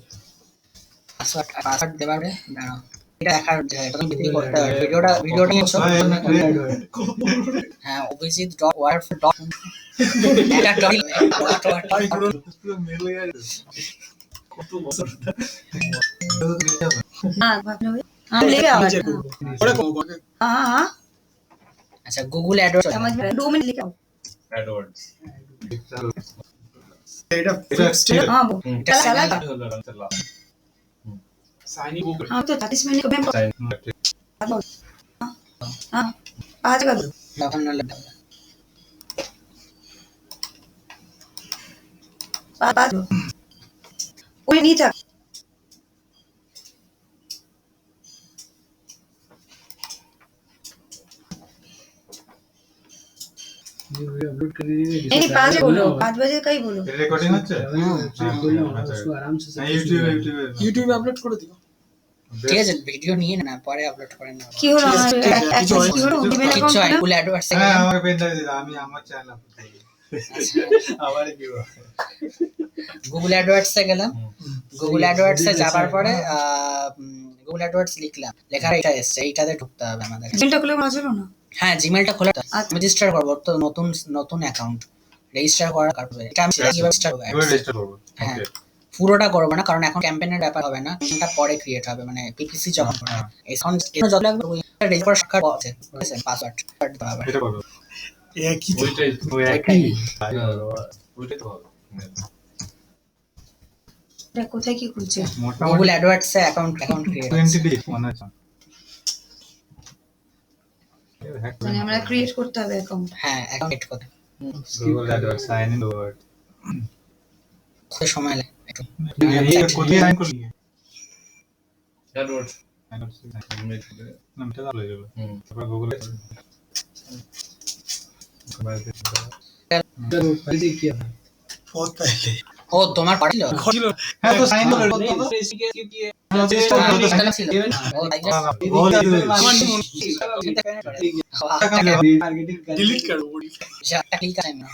Speaker 3: Password দেবার পরে দাঁড়াও এটা দেখার তুমি ভিডিও করতে হবে ভিডিওটা নিয়েছো হ্যাঁ অভিজিৎ ডট ওয়ার্ড ডট এটা
Speaker 1: কত বছর
Speaker 5: হ্যাঁ ভাবলে হবে हम ले आओ
Speaker 2: নিচে করবো পরে করবো
Speaker 5: हाँ हाँ
Speaker 3: আচ্ছা গুগল অ্যাডওয়ার্ডস
Speaker 5: समझ में 2 मिनट लेके आओ
Speaker 7: অ্যাডওয়ার্ডস।
Speaker 2: এটা
Speaker 1: এটা
Speaker 2: স্টেপ
Speaker 5: हाँ वो
Speaker 3: এটা
Speaker 5: चला
Speaker 3: sign
Speaker 5: था
Speaker 7: চলা।
Speaker 5: हाँ तो 30 मिनट में हाँ आज का दो
Speaker 3: তখন নাহলে
Speaker 5: बात कोई नहीं था
Speaker 6: ये वीडियो अपलोड कर दीजिए
Speaker 5: नहीं 5 बोलो 5 बजे का ही बोलो
Speaker 1: রেকর্ডিং হচ্ছে
Speaker 6: वेबसाइट खोल लो उसको आराम से
Speaker 1: হ্যাঁ ইউটিউবে
Speaker 2: ইউটিউবে আপলোড করে দিও
Speaker 3: ঠিক আছে ভিডিও নিয়ে না পরে আপলোড করে না
Speaker 5: কি হলো আমার
Speaker 2: কিছু হয়-
Speaker 5: কি হলো জিমেল
Speaker 3: কিচ্ছু হয়
Speaker 5: অ্যাকাউন্ট
Speaker 3: গুগল অ্যাডওয়ার্ডস
Speaker 1: হ্যাঁ আমাকে পেন ড্রাইভ দিতে আমি আমার চ্যানেল আপলোড করব আমার কি হবে
Speaker 3: গুগল অ্যাডওয়ার্ডস এ গেলাম গুগল অ্যাডওয়ার্ডস এ যাবার পরে গুগল অ্যাডওয়ার্ডস লিখলাম লেখার এটা এসছে এইটাতে ঢুকতে হবে আমাদের
Speaker 5: জিমেলটা খুলে মনে ছিল না
Speaker 3: হ্যাঁ জিমেলটা খোলা
Speaker 5: আচ্ছা।
Speaker 3: রেজিস্টার করবো তো নতুন অ্যাকাউন্ট রেজিস্টার করার কাটবে এটা আমি কিভাবে রেজিস্টার করবো
Speaker 1: এবার রেজিস্টার করব
Speaker 3: হ্যাঁ
Speaker 1: ওকে
Speaker 3: পুরোটা করবো না কারণ এখন ক্যাম্পেইনের ব্যাপার হবে না এটা পরে ক্রিয়েট হবে মানে পিপিসি যখন করবে এখন যত লাগবে ওই রেজিস্টার শাখা আছে বুঝছেন পাসওয়ার্ড দিতে হবে
Speaker 1: এটা করব
Speaker 2: একই তো।
Speaker 7: ওইটাই
Speaker 1: ওই একই
Speaker 7: ওইটাই তো হবে।
Speaker 5: এটা কোথায় কি খুলছে
Speaker 3: গুগল
Speaker 1: মোটামুটি
Speaker 3: অ্যাডওয়ার্ডস এ অ্যাকাউন্ট ক্রিয়েট
Speaker 1: 20 ডি মনে আছে hack
Speaker 5: মানে আমরা ক্রিয়েট করতে হবে অ্যাকাউন্ট।
Speaker 3: হ্যাঁ অ্যাকাউন্ট করতে
Speaker 1: Google AdWords sign in word.
Speaker 3: খুব সময় লাগে একটু
Speaker 1: ये कोई sign कर लिए
Speaker 7: AdWords
Speaker 1: ना मिटा डाल ले लो
Speaker 7: হুম
Speaker 1: তারপর Google
Speaker 6: पहले से किया था
Speaker 2: बहुत पहले
Speaker 3: ও তোমার পাঠিল
Speaker 2: ছিল
Speaker 1: হ্যাঁ তো সাইন করে
Speaker 6: नहीं,
Speaker 1: তো
Speaker 6: इसी के skip किए।
Speaker 3: ছিল ও তাই
Speaker 1: बहुत
Speaker 6: मार्केटिंग कर
Speaker 2: डिलीट करो वो
Speaker 3: একটা ক্লিক করেন না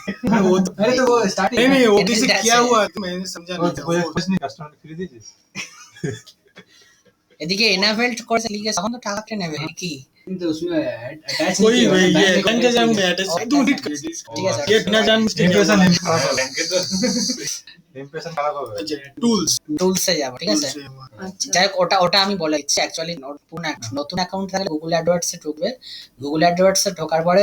Speaker 2: वो तो
Speaker 6: अरे तो वो स्टार्टिंग
Speaker 2: नहीं नहीं वो
Speaker 3: Benefit
Speaker 2: किसी
Speaker 3: ऐसे
Speaker 2: किया
Speaker 3: है।
Speaker 2: हुआ है, मैंने समझा नहीं था
Speaker 1: कोई
Speaker 2: वो-
Speaker 1: कुछ नहीं कस्टमर फ्री दीजिए
Speaker 3: এদিকে এনাবেল্ট করেছে লিখে তখন তো টাকা নেবে কি
Speaker 6: तो उसमें अटैच
Speaker 2: कोई भाई ये बैंक के जाऊंगा एड्रेस तू डिलीट कर
Speaker 3: ঠিক আছে
Speaker 2: ये बिना जान
Speaker 1: ইমপ্রেশন
Speaker 7: ব্যাংকে তো
Speaker 1: ইমপ্রেশন খারাপ হবে
Speaker 2: टूल्स
Speaker 3: টুলসে যাব ঠিক আছে
Speaker 5: আচ্ছা
Speaker 3: যাই হোক, ওটা আমি বলে দিচ্ছি অ্যাকচুয়ালি নতুন অ্যাকাউন্ট থাকলে গুগল অ্যাডওয়ার্ডস এ ঢুকবে গুগল অ্যাডওয়ার্ডস এ ঢোকার পরে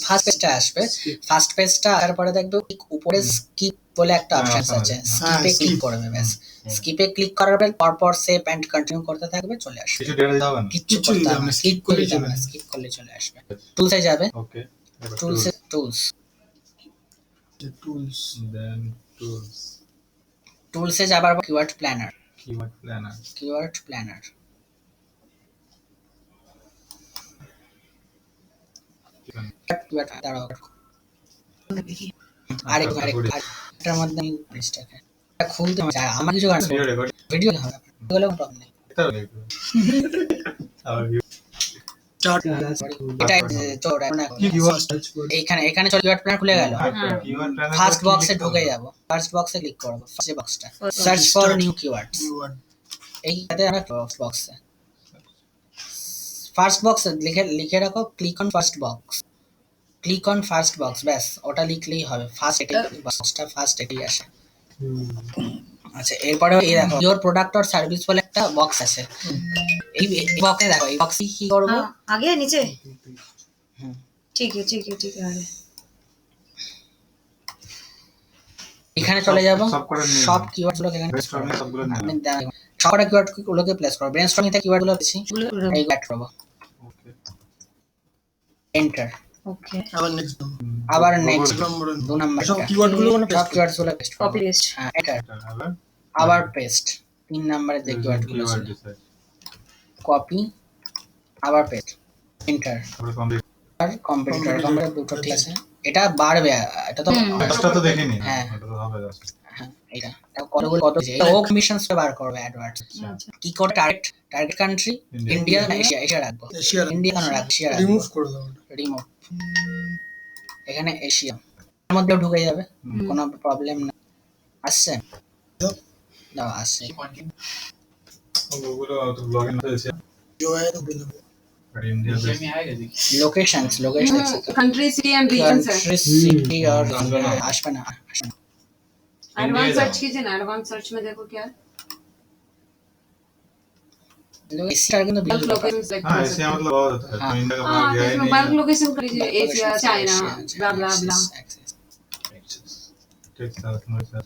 Speaker 3: ফার্স্ট পেজটা আসবে ফার্স্ট পেজটা আসার পরে দেখবে ঠিক উপরে স্কিপ বলে একটা অপশন
Speaker 1: হ্যাঁ,
Speaker 3: আছে
Speaker 2: হ্যাঁ,
Speaker 3: স্কিপে ক্লিক
Speaker 2: skip।
Speaker 3: করবে ব্যাস স্কিপে ক্লিক করার পরে পরপর সেভ এন্ড কন্টিনিউ করতে থাকবে চলে আসবে
Speaker 1: কিছু ডেটা দিতে হবে না
Speaker 3: কিচ্ছু
Speaker 2: কিচ্ছু
Speaker 3: করতে
Speaker 2: দিতে
Speaker 3: হবে
Speaker 2: হবে
Speaker 3: না
Speaker 2: না,
Speaker 3: স্কিপ
Speaker 2: skip করলেই
Speaker 3: করলে
Speaker 2: চলে আসবে।
Speaker 3: স্কিপ করলে চলে আসবে টুলসে যাবে
Speaker 1: ওকে
Speaker 3: টুলসে টুলস
Speaker 2: टूल्स
Speaker 1: দেন টুলস
Speaker 3: টুলসে যাবার পর keyword planner
Speaker 1: keyword planner
Speaker 3: keyword planner keyword দাঁড়াও আরেকটার মধ্যে আমি পেজটাকে খুলতে আমার কিছু
Speaker 1: ভিডিও রেকর্ড
Speaker 3: ভিডিও হবে এগুলো প্রবলেম নেই
Speaker 1: এটা লিখবে আর
Speaker 2: चार्ट
Speaker 3: এটা চোর এখন
Speaker 1: কি কিওয়ার্ড
Speaker 3: এখানে এখানে চল কিওয়ার্ড প্ল্যানার খুলে গেল
Speaker 1: কিওয়ার্ড প্ল্যানার
Speaker 3: ফার্স্ট বক্সে ঢুকে যাব ফার্স্ট বক্সে ক্লিক করব ফার্স্ট বক্সটা সার্চ ফর নিউ কিওয়ার্ডস এইটাতে আমরা ফার্স্ট বক্সে ফার্স্ট বক্সে লিখে রাখো click on first box click on first box ব্যাস ওটা লিখলেই হবে ফার্স্ট এটাই বক্সটা ফার্স্ট এটাই আসে আচ্ছা এরপরে এই দেখো ইওর প্রোডাক্ট অর সার্ভিস বলে একটা বক্স আছে এই বক্সে দেখো এই বক্সে কি করব
Speaker 5: हाँ, आगे नीचे
Speaker 3: হুম।
Speaker 5: ठीक है आगे
Speaker 3: এখানে চলে যাব
Speaker 1: সব করে নিয়ে
Speaker 3: সব কিওয়ার্ডস গুলো এখানে
Speaker 1: ব্রেনস্টর্মিং সবগুলো নিয়ে
Speaker 3: আপনি দেখেন সবটা কিওয়ার্ড গুলোকে প্লেস করো ব্রেনস্টর্মিং থেকে কিওয়ার্ড গুলো বেশি এই অ্যাড করব
Speaker 1: ওকে
Speaker 3: এন্টার
Speaker 5: ओके
Speaker 2: अब नेक्स्ट
Speaker 3: আবার নেক্সট
Speaker 2: नंबर
Speaker 3: দু নাম্বার
Speaker 2: সব কিওয়ার্ড গুলো মানে
Speaker 3: সব কিওয়ার্ডস গুলো পেস্ট করো
Speaker 5: कॉपी पेस्ट
Speaker 3: হ্যাঁ এন্টার
Speaker 1: আবার
Speaker 3: আবার পেস্ট তিন নম্বরে যে কিওয়ার্ড গুলো
Speaker 1: কিওয়ার্ড
Speaker 3: ছিল
Speaker 1: রিসার্চ
Speaker 3: কপি আবার পেস্ট এন্টার
Speaker 1: তারপরে কমপ্লিট
Speaker 3: আর কম্পিউটার দুটো ঠিক আছে এটা বাড়বে এটা তো
Speaker 1: ফার্স্টটা তো দেখিনি
Speaker 3: হ্যাঁ।
Speaker 1: এটা তো হবে জাস্ট
Speaker 3: হ্যাঁ এটা কতগুলো কত এটা ও কমিশনস বার করবে অ্যাডওয়ার্ডস কি করে target country
Speaker 1: India.
Speaker 3: India Asia রাখবো
Speaker 2: এশিয়া
Speaker 3: ইন্ডিয়া কেন রাখবো এশিয়া
Speaker 2: रिमूव कर दो
Speaker 3: রিমুভ এখানে এশিয়া এর মধ্যে ঢুকে যাবে কোনো প্রবলেম না আসছে দাও আসছে
Speaker 1: ওগুলো তো ব্লগিং হয়েছে
Speaker 2: जो है तो बोलो
Speaker 1: আর India base
Speaker 3: locations
Speaker 4: country city and region sir
Speaker 3: country city আর আসবে না
Speaker 4: एडवांस सर्च कीजिए ना एडवांस सर्च में देखो क्या है
Speaker 3: एशिया কিন্তু
Speaker 4: बल्क लोकेशन सेलेक्ट
Speaker 1: हाँ
Speaker 4: कर
Speaker 1: ऐसे
Speaker 4: सकते हैं
Speaker 1: मतलब बहुत होता है तो इंडिया का
Speaker 4: हाँ
Speaker 1: बाहर
Speaker 4: तो
Speaker 1: गया ही
Speaker 4: इसमें
Speaker 1: नहीं
Speaker 4: बल्क लोकेशन कर लीजिए एशिया चाइना ब्ला ब्ला ब्ला
Speaker 1: ठीक साथ में साथ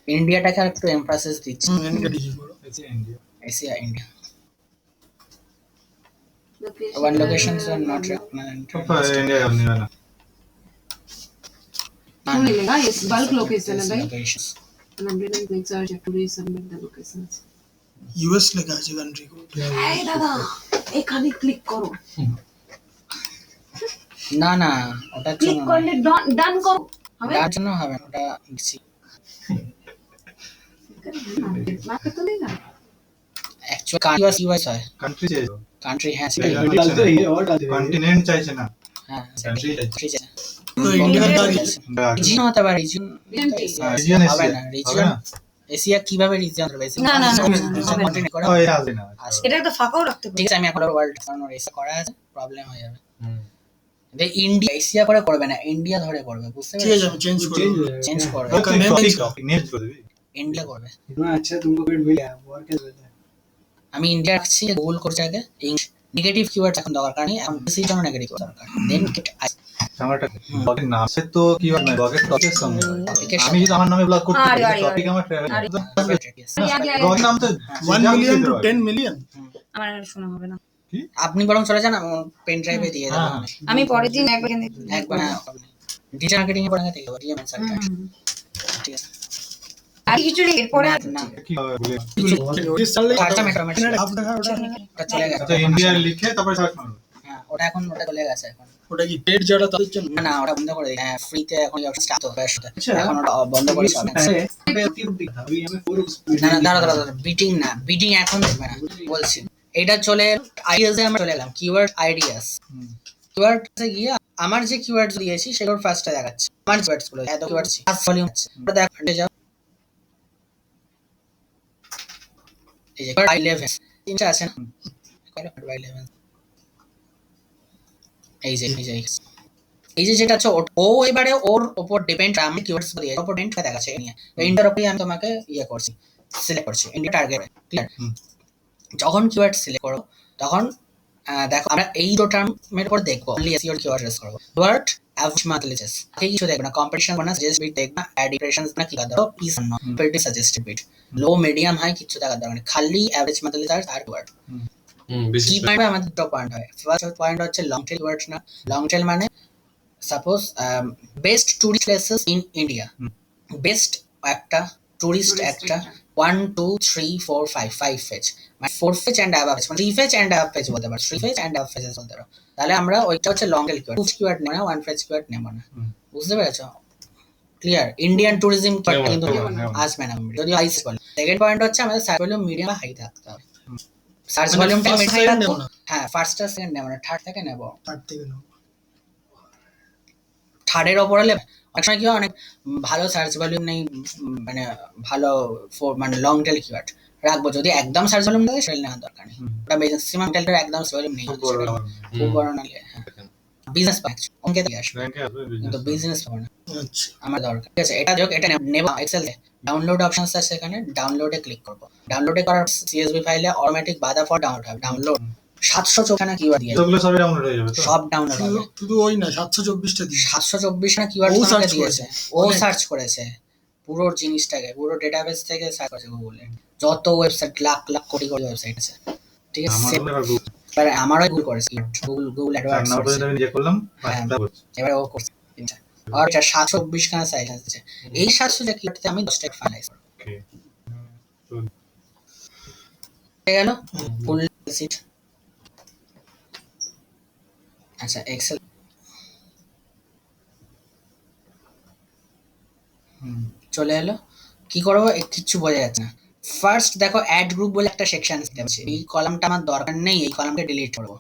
Speaker 3: ইন্ডিয়াটাকে একটু এমফাসিস দিচ্ছি
Speaker 2: इनका डीजी करो
Speaker 1: ऐसे India
Speaker 3: Asia India one locations are not
Speaker 1: तो
Speaker 3: recognized
Speaker 1: इंडिया का नहीं वाला
Speaker 4: क्यों नहीं लेगा ये बल्क लोकेशन है भाई
Speaker 3: locations
Speaker 4: and I'm doing like search to resubmit the locations
Speaker 2: US लेगा আছে कंट्री को
Speaker 4: এই দাদা এখানে ক্লিক করো
Speaker 3: না না ওটার
Speaker 4: ক্লিক
Speaker 3: জন্য
Speaker 4: করলে ডান করো হবে
Speaker 3: তার জন্য হবে না, ওটা দিচ্ছি
Speaker 4: ম্যাপ তো দেगा
Speaker 3: অ্যাকচুয়ালি কান্ট্রি ওয়াইজ হয়
Speaker 1: कंट्री चाहिए
Speaker 3: কান্ট্রি হ্যাঁ
Speaker 6: डालते ही और डालते हैं
Speaker 1: कॉन्टिनेंट चाहिए ना
Speaker 3: হ্যাঁ
Speaker 1: Country
Speaker 3: country চাই।
Speaker 2: तो इंडिया का
Speaker 3: রিজিয়ন হতে পারে রিজিয়ন
Speaker 1: রিজিয়ন
Speaker 3: হবে
Speaker 1: এশিয়া
Speaker 3: না রিজিয়ন এশিয়া কিভাবে রিজিয়ন হবে
Speaker 5: না, না, না, না, হবে না।
Speaker 3: কন্টিনিউ করো
Speaker 1: ও এটা আসবে না
Speaker 3: আসবে।
Speaker 5: এটা একটা ফাঁকাও রাখতে
Speaker 3: ঠিক
Speaker 5: পারি
Speaker 3: আছে আমি এখন ওয়ার্ল্ড কারণ এসে করা আছে প্রবলেম হয়ে যাবে যে ইন্ডিয়া এশিয়া করে করবে না ইন্ডিয়া ধরে করবে বুঝতে
Speaker 2: ঠিক আছে
Speaker 3: পেরেছো
Speaker 2: আমি চেঞ্জ করে
Speaker 6: चेंज
Speaker 2: দেবো।
Speaker 6: हो जाएगा
Speaker 3: চেঞ্জ করবে
Speaker 1: तो नेक्स्ट कर देबी
Speaker 3: ইন্ডিয়া করবে
Speaker 6: इतना अच्छा तुमको पेट मिला है और क्या होता है
Speaker 3: আমি ইন্ডিয়া রাখছি গুগল করছে আগে নেগেটিভ কিওয়ার্ড এখন দরকার নেই এখন বেশি জন্য নেগেটিভ দরকার দেন
Speaker 1: আমারটা ব্লগের নাম সে তো কি হবে ব্লগের টপিকের সঙ্গে
Speaker 3: টপিকের
Speaker 1: আমি যদি আমার নামে ব্লগ করতে
Speaker 5: আরে, আরে,
Speaker 1: টপিক আমার ট্রাভেল
Speaker 4: আগে
Speaker 1: ব্লগের নাম তো
Speaker 2: 1 মিলিয়ন টু 10 মিলিয়ন
Speaker 5: আমার আর শোনা হবে না
Speaker 1: কি?
Speaker 3: আপনি বরং চলে যান, পেন ড্রাইভে দিয়ে দেবো
Speaker 1: হ্যাঁ।
Speaker 5: আমি পরের দিন একবার এখান থেকে
Speaker 3: একবার। ডিজিটাল মার্কেটিং এ পড়া থেকে ডিএম সার্টিফিকেট, ঠিক আছে।
Speaker 5: আর কিছু নেই এরপরে আর
Speaker 3: না,
Speaker 1: কি হবে বলে?
Speaker 2: নোটিশ চাললে
Speaker 3: আচ্ছা, মেট্রো
Speaker 2: আপ দেখা ওটা
Speaker 3: ওটা চলে গেছে।
Speaker 1: আচ্ছা ইন্ডিয়া লিখে তারপরে সার্চ মারবে।
Speaker 3: হ্যাঁ, ওটা এখন ওটা চলে গেছে এখন।
Speaker 2: ওটা কি পেড যারা তাদের জন্য?
Speaker 3: না, ওটা বন্ধ করে দিই। হ্যাঁ, ফ্রিতে এখন অপশন স্টার্ট হবে।
Speaker 6: আচ্ছা।
Speaker 3: এখন ওটা বন্ধ করে সব। না, দাঁড়া, বিটিং না, বিটিং এখন দেখবে না, বলছি। এটা চলে আইডিয়াস এ আমরা চলে এলাম, কিওয়ার্ড আইডিয়াস। কিওয়ার্ড এ গিয়ে আমার যে কিওয়ার্ডস দিয়েছি সেগুলো ফার্স্টে দেখাচ্ছে। আমার কিওয়ার্ডস গুলো এত কিওয়ার্ডস ফার্স্ট ভলিউম আছে। ওটা দেখতে যাও, এই যে কিওয়ার্ড 11 তিনটা আছে না, কিওয়ার্ড 11। এই যে যেটা আছে ও এবারে ওর উপর ডিপেন্ড, আমি কিওয়ার্ডস দিয়ে ওর উপর ডিপেন্ড করে দেখাচ্ছে নিয়ে। তো ইন্টার উপরে আমি তোমাকে করছি, সিলেক্ট করছি ইন্ডিয়া টার্গেট, ক্লিয়ার। যখন কিওয়ার্ড সিলেক্ট করো তখন দেখো আমরা এই দুটো টার্মের উপর দেখবো, অনলি এসইও কিওয়ার্ড রেস করব। কিওয়ার্ড অ্যাভারেজ মান্থলি চেস কিছু দেখবে না, কম্পিটিশন না, সাজেস্ট বিট দেখবে না, অ্যাড ইমপ্রেশনস না, কি দাও পিস না, pretty suggested bid, low medium high কিছু দেখার দরকার নেই, খালি অ্যাভারেজ মান্থলি চার্জ আর কিওয়ার্ড। কি পয়েন্ট আমাদের দুটো পয়েন্ট হয়। ফার্স্ট পয়েন্ট হচ্ছে লং টেল কিওয়ার্ড না, লং টেল মানে suppose best tourist places in India, best একটা টুরিস্ট একটা 1 2 3 4 5 পেজ, মানে 4 পেজ এন্ড অ্যাবাভ পেজ, মানে 3 পেজ এন্ড অ্যাবাভ পেজ বলতে পারো, 3 পেজ এন্ড অ্যাবাভ পেজেস বলতে পারো। তাহলে আমরা ওইটা হচ্ছে লং টেল কিওয়ার্ড, 2 কিওয়ার্ড নেব না, 1 পেজ কিওয়ার্ড নেব না, বুঝতে পেরেছো? ক্লিয়ার। ইন্ডিয়ান ট্যুরিজম কিওয়ার্ড কিন্তু আসবে না যদি আইস বলে। সেকেন্ড পয়েন্ট হচ্ছে আমাদের সার্চ ভলিউম মিডিয়াম বা হাই থাকতে হবে। সার্চ ভলিউমটা
Speaker 2: first
Speaker 3: মিডিয়াম
Speaker 2: second
Speaker 3: রাখবো।
Speaker 2: নেব না।
Speaker 3: হ্যাঁ, ফার্স্ট আর সেকেন্ড নেব না, থার্ড থেকে নেব।
Speaker 2: তার থেকে নাও।
Speaker 3: থার্ডের ওপর হলে অনেক সময় কি হয়, অনেক ভালো সার্চ ভলিউম নেই, মানে ভালো মানে লং টেল কিওয়ার্ড রাখবো। যদি একদম সার্চ ভলিউম থাকে সেটা নেওয়ার দরকার নেই, ওটা ম্যাক্সিমাম টেলটার একদম সার্চ ভলিউম নেই,
Speaker 1: খুব বড় না।
Speaker 3: খুব বড় না হলে বিজনেস পাচ্ছ অঙ্কে দিয়ে আসবে,
Speaker 1: ব্যাংকে আসবে
Speaker 3: কিন্তু বিজনেস পাবো না,
Speaker 2: আচ্ছা
Speaker 3: আমার দরকার। ঠিক আছে, এটা যোগ, এটা নেব এক্সেল এ। ডাউনলোড অপশন আছে, এখানে ডাউনলোডে ক্লিক করব। ডাউনলোডে করার সিএসভি ফাইলে অটোমেটিক বাধা ফর ডাউনলোড হবে। ডাউনলোড 754 না কিওয়ার্ড দিয়ে
Speaker 1: এগুলো সবই ডাউনলোড হয়ে যাবে তো?
Speaker 3: সব ডাউনলোড হবে।
Speaker 2: শুধু ওই না 724টা দিই।
Speaker 3: 724 না কিওয়ার্ড
Speaker 2: ও
Speaker 3: আমাকে
Speaker 2: search
Speaker 3: দিয়েছে,
Speaker 2: করেছে।
Speaker 3: ও
Speaker 2: অনেক।
Speaker 3: সার্চ করেছে পুরো জিনিসটাকে, পুরো ডেটাবেস থেকে সার্চ করেছে গুগলে। যত ওয়েবসাইট, লাখ লাখ কোটি কোটি ওয়েবসাইট আছে, ঠিক আছে।
Speaker 1: আমার মনে হয় গুগল
Speaker 3: এবার আমারও গুগল করেছে, গুগল
Speaker 1: চার
Speaker 3: অ্যাডওয়ার্ডস
Speaker 1: নাম্বার
Speaker 3: করেছে।
Speaker 1: আমি নিজে করলাম,
Speaker 3: হ্যাঁ।
Speaker 1: পাঁচটা করছি।
Speaker 3: এবার ও করছে তিনটা, আর এটা 724 খানা সাইজ আছে। এই 700 কিওয়ার্ডতে আমি 10টা ফাইনালাইজ করব,
Speaker 1: ওকে।
Speaker 3: হয়ে গেল ফুল সিট। আচ্ছা, এক্সেল চলে এলো। কি করবো কিচ্ছু বোঝা যাচ্ছে না। ফার্স্ট দেখো অ্যাড গ্রুপ বলে একটা সেকশন আছে, এই কলামটা আমার দরকার নেই, এই কলামকে ডিলিট করবো।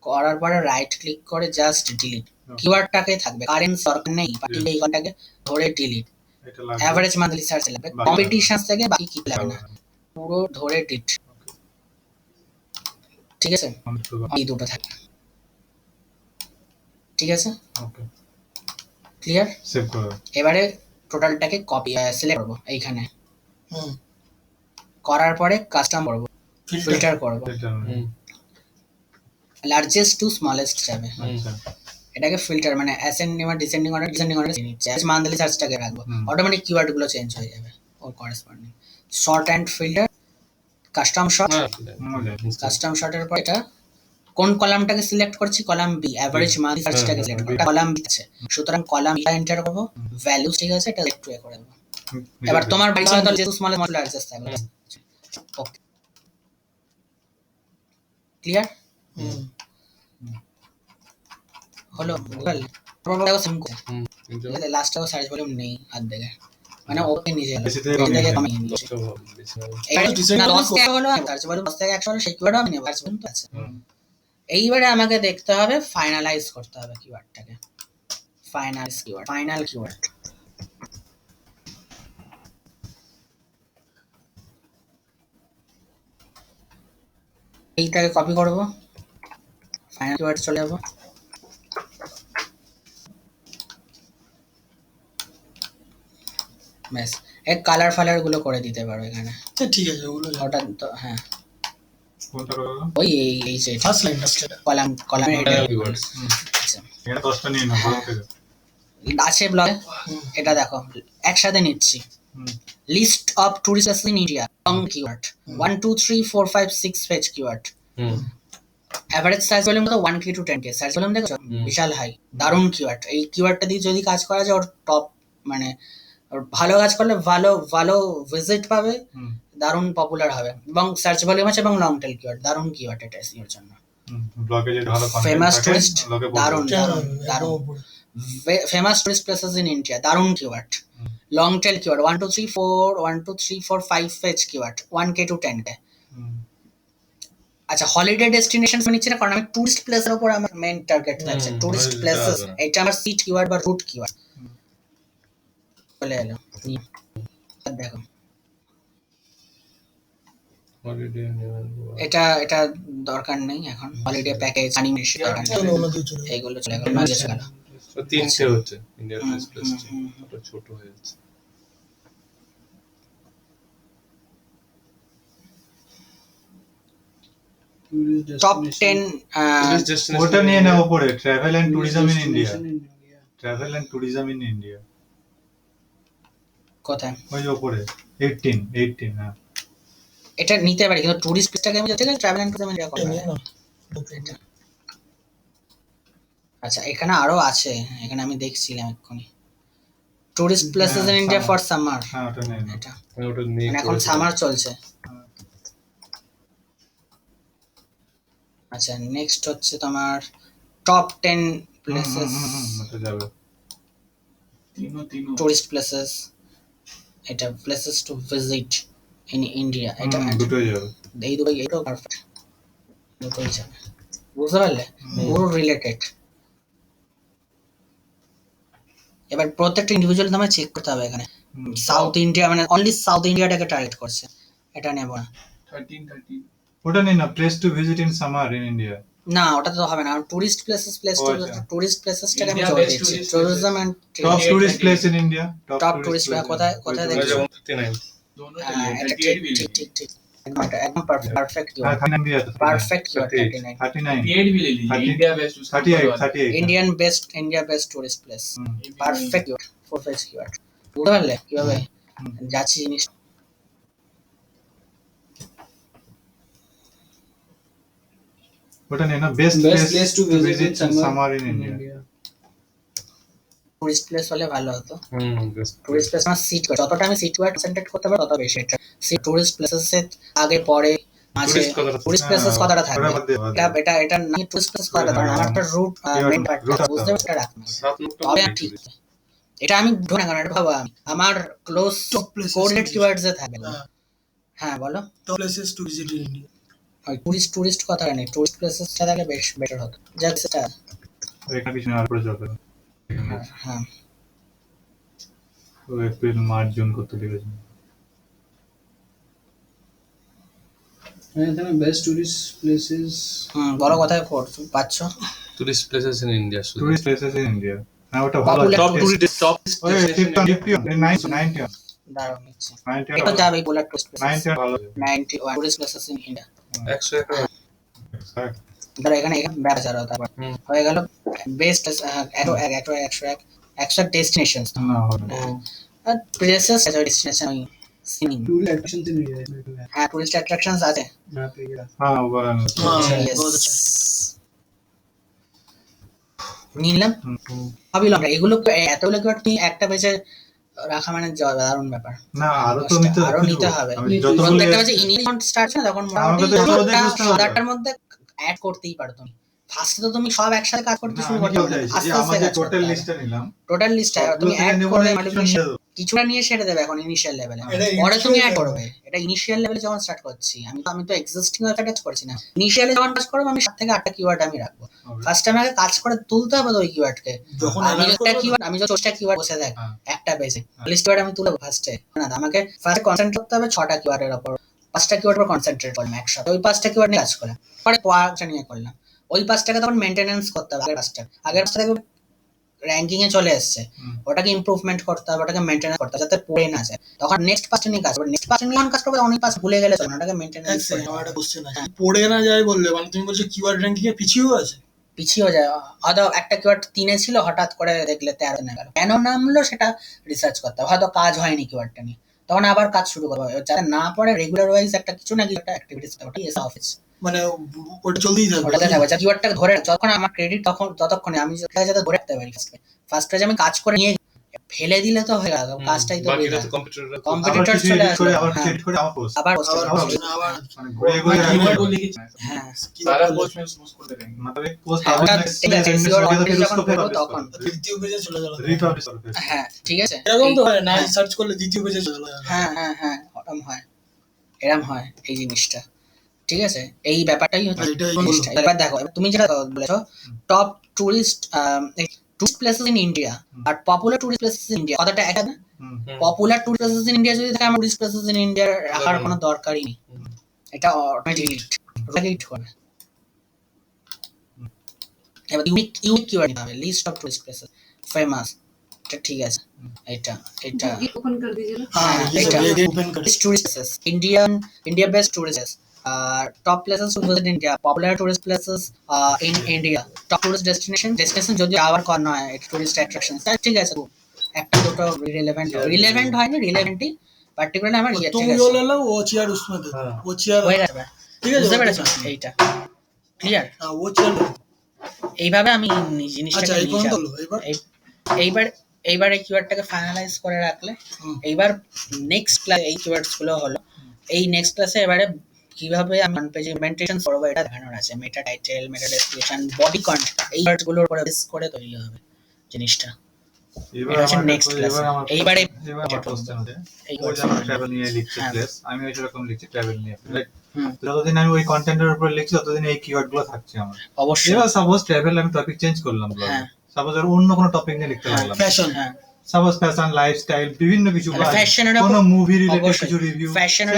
Speaker 3: করার পরে রাইট ক্লিক করে জাস্ট ডিলিট, কিওয়ার্ডটাকে থাকবে, কারেন্ট দরকার নেই, পার্টিকুলার এই কলটাকে ধরে ডিলিট।
Speaker 1: এটা লাগবে।
Speaker 3: অ্যাভারেজ মান্থলি সার্চ লাগবে,
Speaker 1: বাকি
Speaker 3: কম্পিটিশন থেকে বাকি কি লাগবে না, পুরো ধরে ডিলিট, ঠিক আছে। এই দুটো থাকবে, ঠিক আছে,
Speaker 1: ওকে,
Speaker 3: ক্লিয়ার।
Speaker 1: সেভ করো।
Speaker 3: এবারে টোটালটাকে কপি সিলেক্ট করবো এইখানে,
Speaker 2: হুম
Speaker 3: করার পরে কাস্টম করবো,
Speaker 2: ফিল্টার
Speaker 3: ফিল্টার করবো,
Speaker 1: এটা
Speaker 3: লার্জেস্ট টু স্মলেস্ট যাবে।
Speaker 1: আচ্ছা
Speaker 3: এটাকে ফিল্টার মানে অ্যাসেন্ডিং আর ডিসেন্ডিং অর্ডার নিচ্ছে, মান্থলি সার্চটাকে রাখবো, অটোমেটিক কিওয়ার্ড গুলো চেঞ্জ হয়ে যাবে ওর corresponding. Sort and filter, custom sort, custom শর্টের পর এটা কোন কলামটাকে সিলেক্ট করছি, কলাম বি, অ্যাভারেজ মান্থলি সার্চটাকে সিলেক্ট করব, কলাম বি আছে, সুতরাং কলাম বি এন্টার করব, ভ্যালুস ঠিক আছে, এটা সিলেক্ট করে দেব। এবার তোমার বাড়ি সাথে যেহেতু স্মল লার্জেস্ট থাকবে, ওকে, ক্লিয়ার
Speaker 2: হুম
Speaker 3: হলো। গুগল তারপর দেখো সিম করে লাস্টটাও সার্চ ভলিউম নেই হাত দেখে, মানে ওকে নিজে
Speaker 1: বেশি থেকে কমিয়ে
Speaker 3: থেকে
Speaker 1: নেবে।
Speaker 3: কমিয়ে নিচ্ছে।
Speaker 2: তাহলে decide করলে
Speaker 3: 10 থেকে হলো সার্চ ভলিউম 10 থেকে 100 হলো, সেই কিওয়ার্ড আমি নেব, সার্চ ভলিউম তো আছে।
Speaker 1: হুম।
Speaker 3: এইবারে আমাকে দেখতে হবে, ফাইনালাইজ করতে হবে কিওয়ার্ডটাকে, ফাইনাল কিওয়ার্ড, ফাইনাল কিওয়ার্ড। এইটাকে কপি করব, ফাইনাল কিওয়ার্ড চলে যাব, ব্যাস। এক কালার ফালার গুলো করে দিতে পারো এখানে,
Speaker 2: আচ্ছা, ঠিক আছে ওগুলো
Speaker 3: ওটা তো হ্যাঁ,
Speaker 1: কোনটা করো?
Speaker 3: ওই এই যে
Speaker 2: first line first
Speaker 3: column column
Speaker 7: keywords.
Speaker 1: এটা 10টা নিয়ে নাও ভালো থেকে।
Speaker 3: আছে ব্লগে, এটা দেখো একসাথে নিচ্ছি।
Speaker 1: হুম।
Speaker 3: List of tourist places in India, long keyword, 1 2 3 4 5 6 page keyword. Average search volume তো 1k to 10k search volume দেখো বিশাল হাই, দারুণ কিওয়ার্ড। এই কিওয়ার্ডটা দিয়ে যদি কাজ করা যায় ওর টপ, মানে ওর ভালো কাজ করলে ভালো ভালো ভিজিট পাবে,
Speaker 1: হুম
Speaker 3: দারুণ পপুলার হবে, এবং সার্চ ভলিউম আছে এবং লং টেল কিওয়ার্ড, দারুণ কিওয়ার্ড এটা এসইওর জন্য।
Speaker 1: ব্লগে যে ভালো কন্টেন্ট
Speaker 3: ফেমাস
Speaker 1: থাকে
Speaker 3: টুরিস্ট,
Speaker 1: লোকে
Speaker 3: দারুণ
Speaker 1: বলবে।
Speaker 3: দারুণ দারুণ। Famous tourist places in India, দারুণ keyword. Long tail keyword 1 2 3 4 1 2 3 4 5 page keyword 1k to 10k।
Speaker 1: হুম,
Speaker 3: আচ্ছা, হলিডে ডেস্টিনেশন নিচ্ছে না, কারণ আমি টুরিস্ট প্লেসের উপর আমার মেইন টার্গেট থাকছে। টুরিস্ট
Speaker 7: holiday
Speaker 3: প্লেসেস
Speaker 7: যাবে না।
Speaker 3: এটা আমার সিট কিওয়ার্ড বা রুট কিওয়ার্ড চলে এলো। দেখো
Speaker 7: Holiday
Speaker 3: এটা এটা দরকার নেই এখন, হলিডে প্যাকেজ অ্যানিমেশন দরকার নেই, এইগুলো চলে গেল, মাঝে চলে গেল।
Speaker 7: তো তিনটে হচ্ছে ইন্ডিয়ার
Speaker 3: হুম,
Speaker 7: প্লেস প্লেস
Speaker 3: হুম, হুম।
Speaker 7: ওটা ছোট হয়ে যাচ্ছে।
Speaker 3: টপ 10
Speaker 7: Tourist destination
Speaker 1: ওটা নিয়ে
Speaker 7: in
Speaker 1: নাও
Speaker 7: India.
Speaker 1: উপরে, travel and tourism in India,
Speaker 6: Destination in India.
Speaker 1: Travel and tourism in India,
Speaker 3: কোথায়
Speaker 1: ওই যে উপরে 18 হ্যাঁ।
Speaker 3: এটা নিতে পারি, কিন্তু টুরিস্ট প্লেসটাকে আমি যাতে ট্রাভেল এন্ড টুরিজম ইন্ডিয়া করব। আচ্ছা, এখানে আরো আছে, এখানে আমি দেখছিলাম এক্ষুনি টুরিস্ট প্লেসেস ইন
Speaker 1: হ্যাঁ,
Speaker 3: ইন্ডিয়া
Speaker 1: summer।
Speaker 3: For summer.
Speaker 1: হ্যাঁ ওটা নিয়ে নাও।
Speaker 3: এটা
Speaker 7: ওটা নিয়ে
Speaker 3: মানে এখন
Speaker 7: করেছিলাম।
Speaker 3: সামার চলছে। আচ্ছা, নেক্সট হচ্ছে তোমার টপ 10 প্লেসেস
Speaker 1: ওটা যাবে।
Speaker 3: টুরিস্ট প্লেসেস, এটা places to visit in India, এটা
Speaker 1: দুটোই যাবে।
Speaker 3: এই দুটোই, এটাও পারফেক্ট, দুটোই যাবে, বুঝতে পারলে, পুরো রিলেটেড। এবার প্রত্যেকটা ইন্ডিভিজুয়াল তোমায় চেক করতে হবে এখানে। সাউথ ইন্ডিয়া মানে অনলি সাউথ ইন্ডিয়াটাকে টার্গেট করছে, এটা নেব না।
Speaker 1: ওটা নিয়ে না, place to visit in summer in India.
Speaker 3: না, ওটা তো হবে না, টুরিস্ট প্লেসেস
Speaker 1: ও আচ্ছা।
Speaker 3: টুরিস্ট প্লেসেসটাকে আমি
Speaker 8: India
Speaker 3: জোর
Speaker 8: best
Speaker 3: দিচ্ছি,
Speaker 8: tourist
Speaker 3: tourism and
Speaker 1: top tourist place in India,
Speaker 3: Top tourist place, কোথায় কোথায়
Speaker 7: ওটা
Speaker 3: দেখছো?
Speaker 7: যেমন 39
Speaker 8: दोनों
Speaker 3: এটা ঠিক ঠিক ঠিক ঠিক, একদম এটা একদম পারফেক্ট
Speaker 1: হ্যাঁ 39 भी आता है।
Speaker 3: Perfect keyword
Speaker 7: 38
Speaker 3: 39।
Speaker 1: 39
Speaker 8: भी ले लीजिए
Speaker 1: 30
Speaker 8: इंडिया बेस्ट उसका
Speaker 1: 38
Speaker 3: India best tourist place, perfect keyword, perfect keyword. বুঝতে পারলে কিভাবে যাচ্ছি জিনিস?
Speaker 1: ওটা নিয়ে না, best
Speaker 6: Best
Speaker 1: place
Speaker 6: place
Speaker 1: to
Speaker 6: to visit
Speaker 1: visit
Speaker 6: in
Speaker 1: in summer in
Speaker 6: in
Speaker 1: India.
Speaker 6: India.
Speaker 3: Tourist place হলে ভালো হতো।
Speaker 7: বেস্ট
Speaker 3: টুরিস্ট প্লেস আমার সিট, যতটা আমি সিট ওয়ার্ড কনসেন্ট্রেট করতে পারবো তত বেশি। এটা সিট টুরিস্ট প্লেসেস এর আগে পরে মাঝে
Speaker 7: Tourist কথাটা-
Speaker 3: টুরিস্ট প্লেসেস কথাটা থাকবে।
Speaker 1: ওটা বাদ দে, বাদ দে।
Speaker 3: এটা এটা না টুরিস্ট প্লেস কথাটা, কারণ আমার একটা রুট মেইন পার্ট
Speaker 1: route আছে।
Speaker 3: বুঝতে পারছো, এটা রাখতে হবে।
Speaker 7: 7 লক্ষ
Speaker 3: তবে ঠিক, এটা আমি ধরে না, কারণ এটা ভাবো আমার close
Speaker 2: Top places
Speaker 3: coordinate
Speaker 2: in
Speaker 3: keywords এ থাকবে।
Speaker 2: হ্যাঁ।
Speaker 3: হ্যাঁ বলো,
Speaker 2: top places to visit in India.
Speaker 3: ওই টুরিস্ট কথাটা নেই, টুরিস্ট প্লেসেসটা থাকলে বেশ বেটার হতো। যাক সেটা,
Speaker 1: এখানে পিছনে আর পরে যাবে।
Speaker 3: হ্যাঁ
Speaker 1: তো এপ্রিল মার্চ জুন করতে লিখেছে।
Speaker 6: And then best tourist places.
Speaker 3: বড় কথায় পাচ্ছ।
Speaker 7: টুরিস্ট প্লেসেস ইন ইন্ডিয়া শুধু
Speaker 1: টুরিস্ট প্লেসেস ইন ইন্ডিয়া, হ্যাঁ ওটা ভালো
Speaker 3: Popular
Speaker 7: টপ
Speaker 1: আছে।
Speaker 7: টুরিস্ট টপ
Speaker 1: ওই 90
Speaker 3: দাঁড়াও নিচ্ছি,
Speaker 1: 90
Speaker 3: এটা যাবে পোলার টুরিস্ট প্লেসেস
Speaker 1: 90 ভালো।
Speaker 3: 91 tourist places in India.
Speaker 7: 100 acre
Speaker 3: ধরো এখানে ব্যবচার তারপর
Speaker 7: হুম।
Speaker 3: হয়ে গেল বেস্ট 101 ডেস্টিনেশনস
Speaker 1: না হবে না।
Speaker 3: Places destination seeing.
Speaker 6: Tourist attractions in India.
Speaker 3: হ্যাঁ টুরিস্ট অ্যাট্রাকশনস আছে।
Speaker 6: Map area.
Speaker 1: হ্যাঁ বারাণসী।
Speaker 2: হ্যাঁ,
Speaker 3: Yes.
Speaker 2: বহুত আচ্ছা।
Speaker 3: নিলাম,
Speaker 1: হুম।
Speaker 3: ভাবিলাম এগুলো এতগুলো কি তুমি একটা পেজে রাখা মানে দারুণ ব্যাপার।
Speaker 1: না আরো তো নিতে
Speaker 3: আরো
Speaker 1: খুঁজবো।
Speaker 3: নিতে হবে।
Speaker 1: আমি যতগুলো
Speaker 3: প্রত্যেকটা পেজে ইনিশিয়াল স্টার্ট হয় তখন
Speaker 1: আমাকে তো এগুলো দেখে বুঝতে হবে।
Speaker 3: 7-8টার মধ্যে অ্যাড করতেই পারো তুমি। ফার্স্টে তো তুমি সব একসাথে কাজ করতে
Speaker 1: না,
Speaker 3: শুরু
Speaker 1: আমি
Speaker 3: করতে
Speaker 1: কি
Speaker 3: হবে,
Speaker 1: চাইছি,
Speaker 3: আস্তে
Speaker 1: যে
Speaker 3: আস্তে
Speaker 1: আমাদের
Speaker 3: কাজ করতে
Speaker 1: টোটাল
Speaker 3: হবে।
Speaker 1: লিস্টটা নিলাম,
Speaker 3: টোটাল লিস্টটা তুমি
Speaker 1: সবগুলো
Speaker 3: অ্যাড
Speaker 1: থেকে নেবো
Speaker 3: করে
Speaker 1: না,
Speaker 3: মানে
Speaker 1: কিছু
Speaker 3: তুমি
Speaker 1: নিয়ে দেবো।
Speaker 3: কিছুটা নিয়ে সেরে দেবে এখন ইনিশিয়াল লেভেলে,
Speaker 2: এটা
Speaker 3: পরে
Speaker 2: initial
Speaker 3: তুমি অ্যাড
Speaker 2: level।
Speaker 3: করবে। এটা ইনিশিয়াল লেভেলে যখন স্টার্ট করছি আমি তো এক্সিস্টিং ওয়েবসাইট কাজ করছি না। ইনিশিয়ালে যখন কাজ করবো আমি 7 থেকে 8টা কিওয়ার্ড আমি রাখবো।
Speaker 1: হবে।
Speaker 3: ফার্স্ট টাইম আগে কাজ করে তুলতে হবে তো ওই কিওয়ার্ডকে।
Speaker 2: যখন
Speaker 3: আমি
Speaker 2: analyze
Speaker 3: একটা
Speaker 2: করবো,
Speaker 3: কিওয়ার্ড, আমি যখন 10টা কিওয়ার্ড বসে থাকি
Speaker 1: হ্যাঁ।
Speaker 3: একটা পেজে, লিস্ট কিওয়ার্ড আমি তুলবো ফার্স্টে না, আমাকে ফার্স্টে কনসেন্ট্রেট করতে হবে 6টা কিওয়ার্ডের উপর। 5টা কিওয়ার্ডের উপর কনসেন্ট্রেট করলাম একসাথে, ওই 5টা কিওয়ার্ড নিয়ে কাজ করলাম, পরে 5টা নিয়ে করলাম। ওই 5টাকে তখন মেইনটেনেন্স করতে হবে। আগের 5টা র্যাঙ্কিং এ চলে এসেছে, ওটাকে ইমপ্রুভমেন্ট করতে হবে, ওটাকে মেইনটেনেন্স করতে হবে যাতে পড়ে না যায়। তখন নেক্সট 5টা নিয়ে কাজ করবে। নেক্সট 5টা নিয়ে কাজ করবে, অনেক 5 ভুলে গেলে চলবে না, ওটাকে
Speaker 2: এক
Speaker 3: মেইনটেনেন্স করতে
Speaker 2: সেকেন্ড, আমার
Speaker 3: হবে।
Speaker 2: একটা কোশ্চেন আছে। পড়ে না যায় বললে মানে তুমি বলছো কিওয়ার্ড র্যাঙ্কিং এ পিছিয়েও আছে?
Speaker 3: পিছিয়ে যায়, হয়তো একটা কিওয়ার্ড 3-এ ছিল, হঠাৎ করে দেখলে 13 না গেল, কেন নামলো সেটা রিসার্চ করতে হবে। হয়তো কাজ হয়নি কিওয়ার্ডটা নিয়ে, তখন আবার কাজ শুরু করবো, যাতে না পড়ে রেগুলার ওয়াইজ একটা কিছু না কিছু একটা অ্যাক্টিভিটিস, ওটাই এসে অফিস
Speaker 2: মানে ওটা চলতেই থাকবে।
Speaker 3: ওটাতে থাকবে কিওয়ার্ডটা ধরে যখন আমার ক্রেডিট ততক্ষণে আমি যেটা যাতে ধরে রাখতে পারি ফার্স্ট পেজে আমি কাজ করে নিয়ে ফেলে দিলে তো হয়ে গেল, কাজটাই তো
Speaker 7: বাকিটা
Speaker 3: বেকার।
Speaker 7: তো কম্পিউটার
Speaker 3: কম্পিটিটর
Speaker 1: আবার কিছু
Speaker 3: চলে
Speaker 1: edit করে
Speaker 3: আসলো,
Speaker 1: আবার
Speaker 3: হ্যাঁ,
Speaker 1: edit করে আবার post।
Speaker 3: আবার
Speaker 2: আবার আবার
Speaker 1: মানে ঘুরে ঘুরে
Speaker 2: keyword
Speaker 1: আবার-
Speaker 3: হ্যাঁ
Speaker 1: मतलब एक post
Speaker 3: হ্যাঁ,
Speaker 1: publish
Speaker 3: ওটা
Speaker 1: next
Speaker 3: ঠিক আছে,
Speaker 1: page
Speaker 3: SEO
Speaker 1: है, तो
Speaker 3: page
Speaker 1: फिर
Speaker 3: যখন
Speaker 1: उसको फिर
Speaker 3: করবো
Speaker 1: publish
Speaker 3: তখন।
Speaker 1: करो।
Speaker 2: দ্বিতীয় পেজে চলে গেল।
Speaker 1: republish करो फिर।
Speaker 3: হ্যাঁ ঠিক আছে,
Speaker 2: এরকম তো
Speaker 3: এই-
Speaker 2: হয় না, সার্চ করলে দ্বিতীয় পেজে চলে গেল।
Speaker 3: হ্যাঁ হ্যাঁ হ্যাঁ ওরম হয়, এরম হয় এই জিনিসটা, ঠিক আছে। এই ব্যাপারটাই হচ্ছে
Speaker 2: এটাই
Speaker 3: জিনিসটা। এবার দেখো, এবার তুমি যেটা বলেছো top tourist places in India আর popular tourist places in India, কথাটা এক না?
Speaker 1: হুম।
Speaker 3: Popular tourist places in India যদি থাকে, আমার টুরিস্ট প্লেসেস ইন ইন্ডিয়া রাখার কোনো দরকারই নেই, এটা অটোমেটিক হবে। এবার ইউনিক কিওয়ার্ড নিতে হবে, list of tourist places famous, এটা ঠিক আছে। এটা এটা
Speaker 4: ये ओपन कर दीजिए ना।
Speaker 3: হ্যাঁ
Speaker 2: ये
Speaker 3: এটা
Speaker 2: सब ये open कर।
Speaker 3: tourist places, India based tourists, top places to visit in India, popular tourist places in India, top tourist destination যদি যাওয়ার কর নয়, এটা tourist attractions, ঠিক আছে। একটা দুটো রিলেভেন্ট হয় না, রিলেভেন্টই পার্টিকুলারলি আমার ইয়ে, ঠিক
Speaker 2: তুমি
Speaker 3: আছে,
Speaker 2: বলে নাও ও চেয়ার উসমে দে, ও চেয়ার
Speaker 3: হয়ে যাবে,
Speaker 2: ঠিক আছে,
Speaker 3: বুঝতে পেরেছো এইটা ক্লিয়ার।
Speaker 2: হ্যাঁ ও চেয়ার।
Speaker 3: এইভাবে আমি
Speaker 2: আচ্ছা
Speaker 3: জিনিসটাকে
Speaker 2: এই
Speaker 3: নিয়ে
Speaker 2: পর্যন্ত
Speaker 3: যাবো।
Speaker 2: হলো, এবার
Speaker 3: এইবার এই কিওয়ার্ডটাকে ফাইনালাইজ করে রাখলে, এইবার নেক্সট ক্লাস এই কিওয়ার্ডস গুলো হলো, এই নেক্সট ক্লাসে এবারে কিভাবে আমি অন পেজ ইমপ্লিমেন্টেশন করবো এটা দেখানোর আছে। Meta title, meta description, body content, এই ওয়ার্ডস গুলোর উপরে বেস করে তৈরি হবে জিনিসটা।
Speaker 1: এবার
Speaker 3: এটা হচ্ছে
Speaker 1: আমার
Speaker 3: next class।
Speaker 1: এবার আমার
Speaker 3: এইবারে
Speaker 1: এবার আমার কোশ্চেন আছে,
Speaker 3: এই
Speaker 1: ওই যে আমরা ট্রাভেল নিয়ে লিখছি
Speaker 3: হ্যাঁ।
Speaker 1: প্লেস, আমি ওই রকম লিখছি ট্রাভেল নিয়ে, রাইট?
Speaker 3: হুম,
Speaker 1: যতদিন আমি ওই কন্টেন্টের উপর লিখছি ততদিন এই কিওয়ার্ড গুলো থাকছে আমার।
Speaker 3: অবশ্যই,
Speaker 1: এবার সাপোজ ট্রাভেল আমি টপিক চেঞ্জ করলাম ব্লগে,
Speaker 3: হ্যাঁ।
Speaker 1: সাপোজ আর অন্য কোনো টপিক নিয়ে লিখতে লাগলাম,
Speaker 2: ফ্যাশন,
Speaker 3: হ্যাঁ,
Speaker 1: সাপোজ ফ্যাশন, লাইফস্টাইল, বিভিন্ন কিছু,
Speaker 3: তাহলে fashion-এর উপর-
Speaker 1: কোনো মুভি রিলেটেড
Speaker 3: অবশ্যই
Speaker 1: কিছু রিভিউ,
Speaker 3: ফ্যাশনের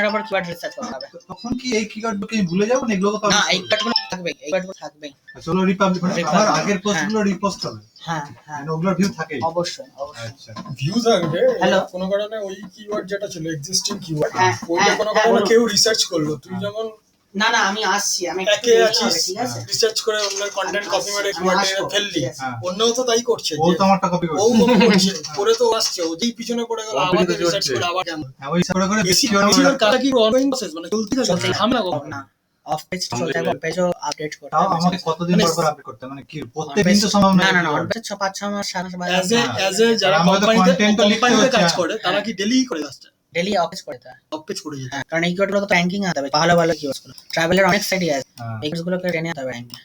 Speaker 3: উপর কিওয়ার্ড রিসার্চ করতে হবে।
Speaker 1: তখন কি এই কিওয়ার্ড গুলো আমি ভুলে যাবো না? এগুলো তো
Speaker 3: না,
Speaker 1: আমি
Speaker 3: এই কিওয়ার্ডগুলো থাকবে, এই কিওয়ার্ডগুলো থাকবে।
Speaker 1: চলো রিপাবলিক আমার
Speaker 3: Republic,
Speaker 1: আগের পোস্ট
Speaker 3: হ্যাঁ।
Speaker 1: গুলো রিপোস্ট হবে,
Speaker 3: হ্যাঁ হ্যাঁ
Speaker 1: মানে ওগুলোর ভিউ থাকেই।
Speaker 3: অবশ্যই অবশ্যই।
Speaker 1: আচ্ছা,
Speaker 2: ভিউ থাকবে।
Speaker 3: Hello?
Speaker 2: কোনো কারণে ওই কিওয়ার্ড যেটা ছিল এক্সিস্টিং কিওয়ার্ড,
Speaker 3: হ্যাঁ,
Speaker 2: ওইটা
Speaker 3: হ্যাঁ,
Speaker 2: কোনো
Speaker 3: হ্যাঁ,
Speaker 2: কারণে
Speaker 3: বলুন।
Speaker 2: কেউ রিসার্চ করলো, তুই যেমন
Speaker 3: না না আমি আসছি, আমি একটু
Speaker 2: একে
Speaker 3: দেরি
Speaker 2: আছিস
Speaker 3: হবে, ঠিক আছে।
Speaker 2: রিসার্চ করে অন্য কন্টেন্ট কপি মেরে
Speaker 3: আমি
Speaker 2: কিওয়ার্ড
Speaker 3: আসবো,
Speaker 2: ফেললি,
Speaker 3: ঠিক আছে।
Speaker 1: হ্যাঁ।
Speaker 2: অন্যও তো তাই করছে,
Speaker 1: ও
Speaker 2: যে
Speaker 1: তো আমারটা কপি
Speaker 2: ও
Speaker 1: করছে,
Speaker 2: কপি করছে করে তো আসছে, ও যেই পিছনে পড়ে গেল
Speaker 7: Copy
Speaker 2: আমাদের
Speaker 7: তো
Speaker 2: রিসার্চ
Speaker 7: চলছে।
Speaker 2: করে আবার কেন
Speaker 1: হ্যাঁ ওই করে করে বেশি
Speaker 2: বেশিরভাগ কাজটা কি অনগোয়িং প্রসেস, মানে চলতেই থাকে,
Speaker 3: চলতেই
Speaker 2: থামে না
Speaker 3: থাকবে,
Speaker 2: কখনো।
Speaker 3: না অফ পেজ চলতে হবে, পেজও আপডেট করতে
Speaker 1: তাও
Speaker 3: হবে।
Speaker 1: আমাকে কতদিন
Speaker 2: মানে
Speaker 1: পর পর আপডেট করতে হবে? মানে কি প্রত্যেকদিন তো সম্ভব
Speaker 3: না না না,
Speaker 1: না?
Speaker 3: অন পেজ 5-6 মাস 7 মাস
Speaker 2: অ্যাজ এ
Speaker 1: হ্যাঁ।
Speaker 2: যারা
Speaker 1: আমাদের তো content তো লিখতে
Speaker 2: কোম্পানিতে
Speaker 1: হচ্ছে,
Speaker 2: কাজ
Speaker 1: হ্যাঁ।
Speaker 2: করে তারা কি ডেলি করে কাজটা
Speaker 3: ডেইলি অফিস করতে হয়।
Speaker 2: টপ পেজ করে যেতে
Speaker 3: হ্যাঁ, কারণ এই কিওয়ার্ডগুলো তো র্যাঙ্কিং আনতে হবে, ভালো ভালো কিওয়ার্ডগুলো ট্রাভেলের অনেক সাইটই আছে,
Speaker 1: হ্যাঁ।
Speaker 3: এই কিওয়ার্ডগুলোকে টেনে আনতে হবে র্যাঙ্কিং,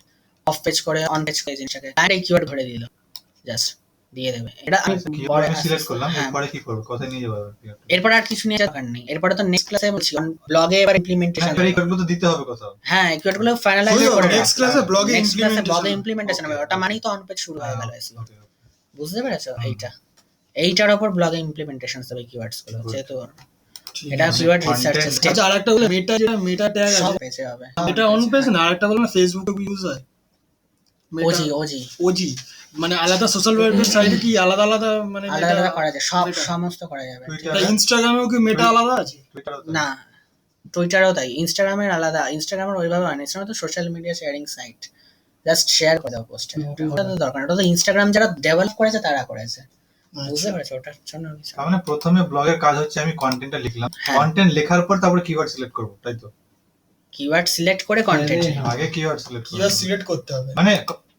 Speaker 3: অফ পেজ করে অন পেজ করে জিনিসটাকে ডাইরেক্ট এই কিওয়ার্ড ধরে দিল, জাস্ট দিয়ে দেবে। এটা আমি
Speaker 1: আচ্ছা, কিভাবে
Speaker 3: পরে
Speaker 1: আমি সিলেক্ট করলাম,
Speaker 3: হ্যাঁ।
Speaker 1: এরপরে কি করব, কোথায় নিয়ে যাবো keyword?
Speaker 3: এরপর আর কিছু নিয়ে যাওয়ার দরকার নেই, এরপরে তো নেক্সট ক্লাসে বলছি ব্লগে এবার ইমপ্লিমেন্টেশন।
Speaker 1: হ্যাঁ, এই keyword গুলো তো দিতে হবে কোথাও।
Speaker 3: হ্যাঁ, এই কিওয়ার্ডগুলো ফাইনালাইজ
Speaker 2: হলো,
Speaker 3: করে
Speaker 2: next class-এ blog-এ
Speaker 3: নেক্সট ক্লাসে ব্লগে
Speaker 2: implementation
Speaker 3: ইমপ্লিমেন্টেশন হবে,
Speaker 1: Okay.
Speaker 3: ওটা মানেই তো অন পেজ শুরু হয়ে গেল SEO,
Speaker 1: Okay, okay.
Speaker 3: বুঝতে পেরেছো? এইটার উপর ব্লগে ইমপ্লিমেন্টেশন হবে কিওয়ার্ডস গুলো,
Speaker 1: Good.
Speaker 3: যেহেতু
Speaker 2: ঠিক
Speaker 3: এটা
Speaker 2: আছে।
Speaker 3: কিওয়ার্ড
Speaker 1: Content-
Speaker 3: রিসার্চ স্টেপ
Speaker 2: আচ্ছা আরেকটা বলে মেটা, যেটা মেটা ট্যাগ
Speaker 3: সব
Speaker 2: আছে
Speaker 3: পেজে হবে।
Speaker 2: এটা অন পেজ না, আরেকটা বলে না ফেসবুকে ইউজ হয়
Speaker 3: ওজি
Speaker 2: ওজি, মানে আলাদা সোশ্যাল ওয়েবসাইট সাইটে কি আলাদা আলাদা, মানে
Speaker 3: আলাদা আলাদা করা যায়, সব
Speaker 2: Meta।
Speaker 3: সমস্ত করা যাবে।
Speaker 1: Twitter
Speaker 2: এটা ইনস্টাগ্রামেও কি মেটা আলাদা আছে?
Speaker 1: Twitter ও তো।
Speaker 3: না, টুইটারও তাই, ইনস্টাগ্রামের আলাদা, ইনস্টাগ্রামের ওইভাবে হয় না, ইনস্টাগ্রাম তো social media sharing site, just share করে দাও পোস্টে, ওটা তো দরকার না, ওটা তো ইনস্টাগ্রাম যারা ডেভেলপ করেছে তারা করেছে, বুঝতে পেরেছো? ওটার জন্য
Speaker 1: তার মানে প্রথমে ব্লগের কাজ হচ্ছে আমি কন্টেন্টটা লিখলাম,
Speaker 3: হ্যাঁ।
Speaker 1: কন্টেন্ট লেখার পর তারপরে কিওয়ার্ড সিলেক্ট করব, তাই তো?
Speaker 3: কিওয়ার্ড সিলেক্ট করে কন্টেন্ট
Speaker 1: আগে কিওয়ার্ড সিলেক্ট করব,
Speaker 2: কিওয়ার্ড সিলেক্ট করতে হবে,
Speaker 1: মানে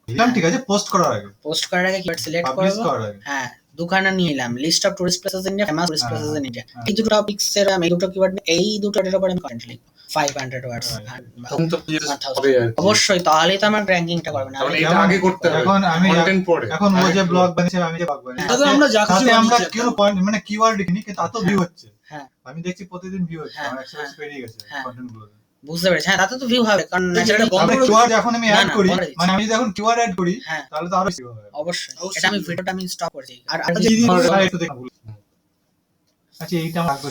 Speaker 1: লিখলাম ঠিক আছে, পোস্ট করার আগে,
Speaker 3: পোস্ট করার আগে কিওয়ার্ড সিলেক্ট
Speaker 1: পাবলিশ
Speaker 3: করব।
Speaker 1: করার আগে।
Speaker 3: হ্যাঁ, দুখানা নিয়ে এলাম, list of tourist places in India, famous tourist
Speaker 1: হ্যাঁ,
Speaker 3: প্লেসেস ইন ইন্ডিয়া,
Speaker 1: হ্যাঁ।
Speaker 3: এই দুটো টপিকস এর আমি এই দুটো কিওয়ার্ড, এই দুটোর উপর আমি কন্টেন্ট লিখব 500 ওয়ার্ডস।
Speaker 7: তখন তো হবে আর কি।
Speaker 3: অবশ্যই, তাহলেই তো আমার র্যাঙ্কিংটা করবে না।
Speaker 7: তাহলে
Speaker 3: আমি-
Speaker 7: এটা আগে করতে হবে,
Speaker 1: এখন আমি
Speaker 7: কন্টেন্ট পরে।
Speaker 1: এখন ও যে
Speaker 3: হ্যাঁ।
Speaker 1: ব্লগ বানিয়েছে, আমি যে ব্লগ বানিয়েছি,
Speaker 2: তাতে আমরা যা খুশি
Speaker 1: তাতে আমরা
Speaker 2: বানিয়েছি
Speaker 1: কেউ পয়েন্ট মানে কিওয়ার্ড লিখিনি, কিন্তু তাতেও ভিউ হচ্ছে,
Speaker 3: হ্যাঁ,
Speaker 1: আমি দেখছি প্রতিদিন ভিউ হচ্ছে,
Speaker 3: হ্যাঁ,
Speaker 1: আমার 100
Speaker 3: হ্যাঁ,
Speaker 1: পেরিয়ে গেছে
Speaker 3: হ্যাঁ।
Speaker 1: কন্টেন্ট গুলো।
Speaker 3: বুঝতে পেরেছি, হ্যাঁ, তাতে তো ভিউ হবে, কারণ
Speaker 2: এই যে
Speaker 3: ন্যাচারালি
Speaker 2: এটা বন্ধ
Speaker 1: তাহলে
Speaker 2: করে
Speaker 1: কিওয়ার্ড এখন আমি
Speaker 3: না,
Speaker 1: অ্যাড
Speaker 3: না,
Speaker 1: করি,
Speaker 3: বলে দিচ্ছি।
Speaker 1: মানে আমি যদি এখন কিওয়ার্ড অ্যাড করি
Speaker 3: হ্যাঁ,
Speaker 1: তাহলে তো আরো বেশি হবে।
Speaker 3: অবশ্যই,
Speaker 2: অবশ্যই।
Speaker 3: এটা আমি ভিডিওটা আমি স্টপ করছি। আর
Speaker 2: আচ্ছা, এই
Speaker 1: আচ্ছা এইটা আমার লাগবে।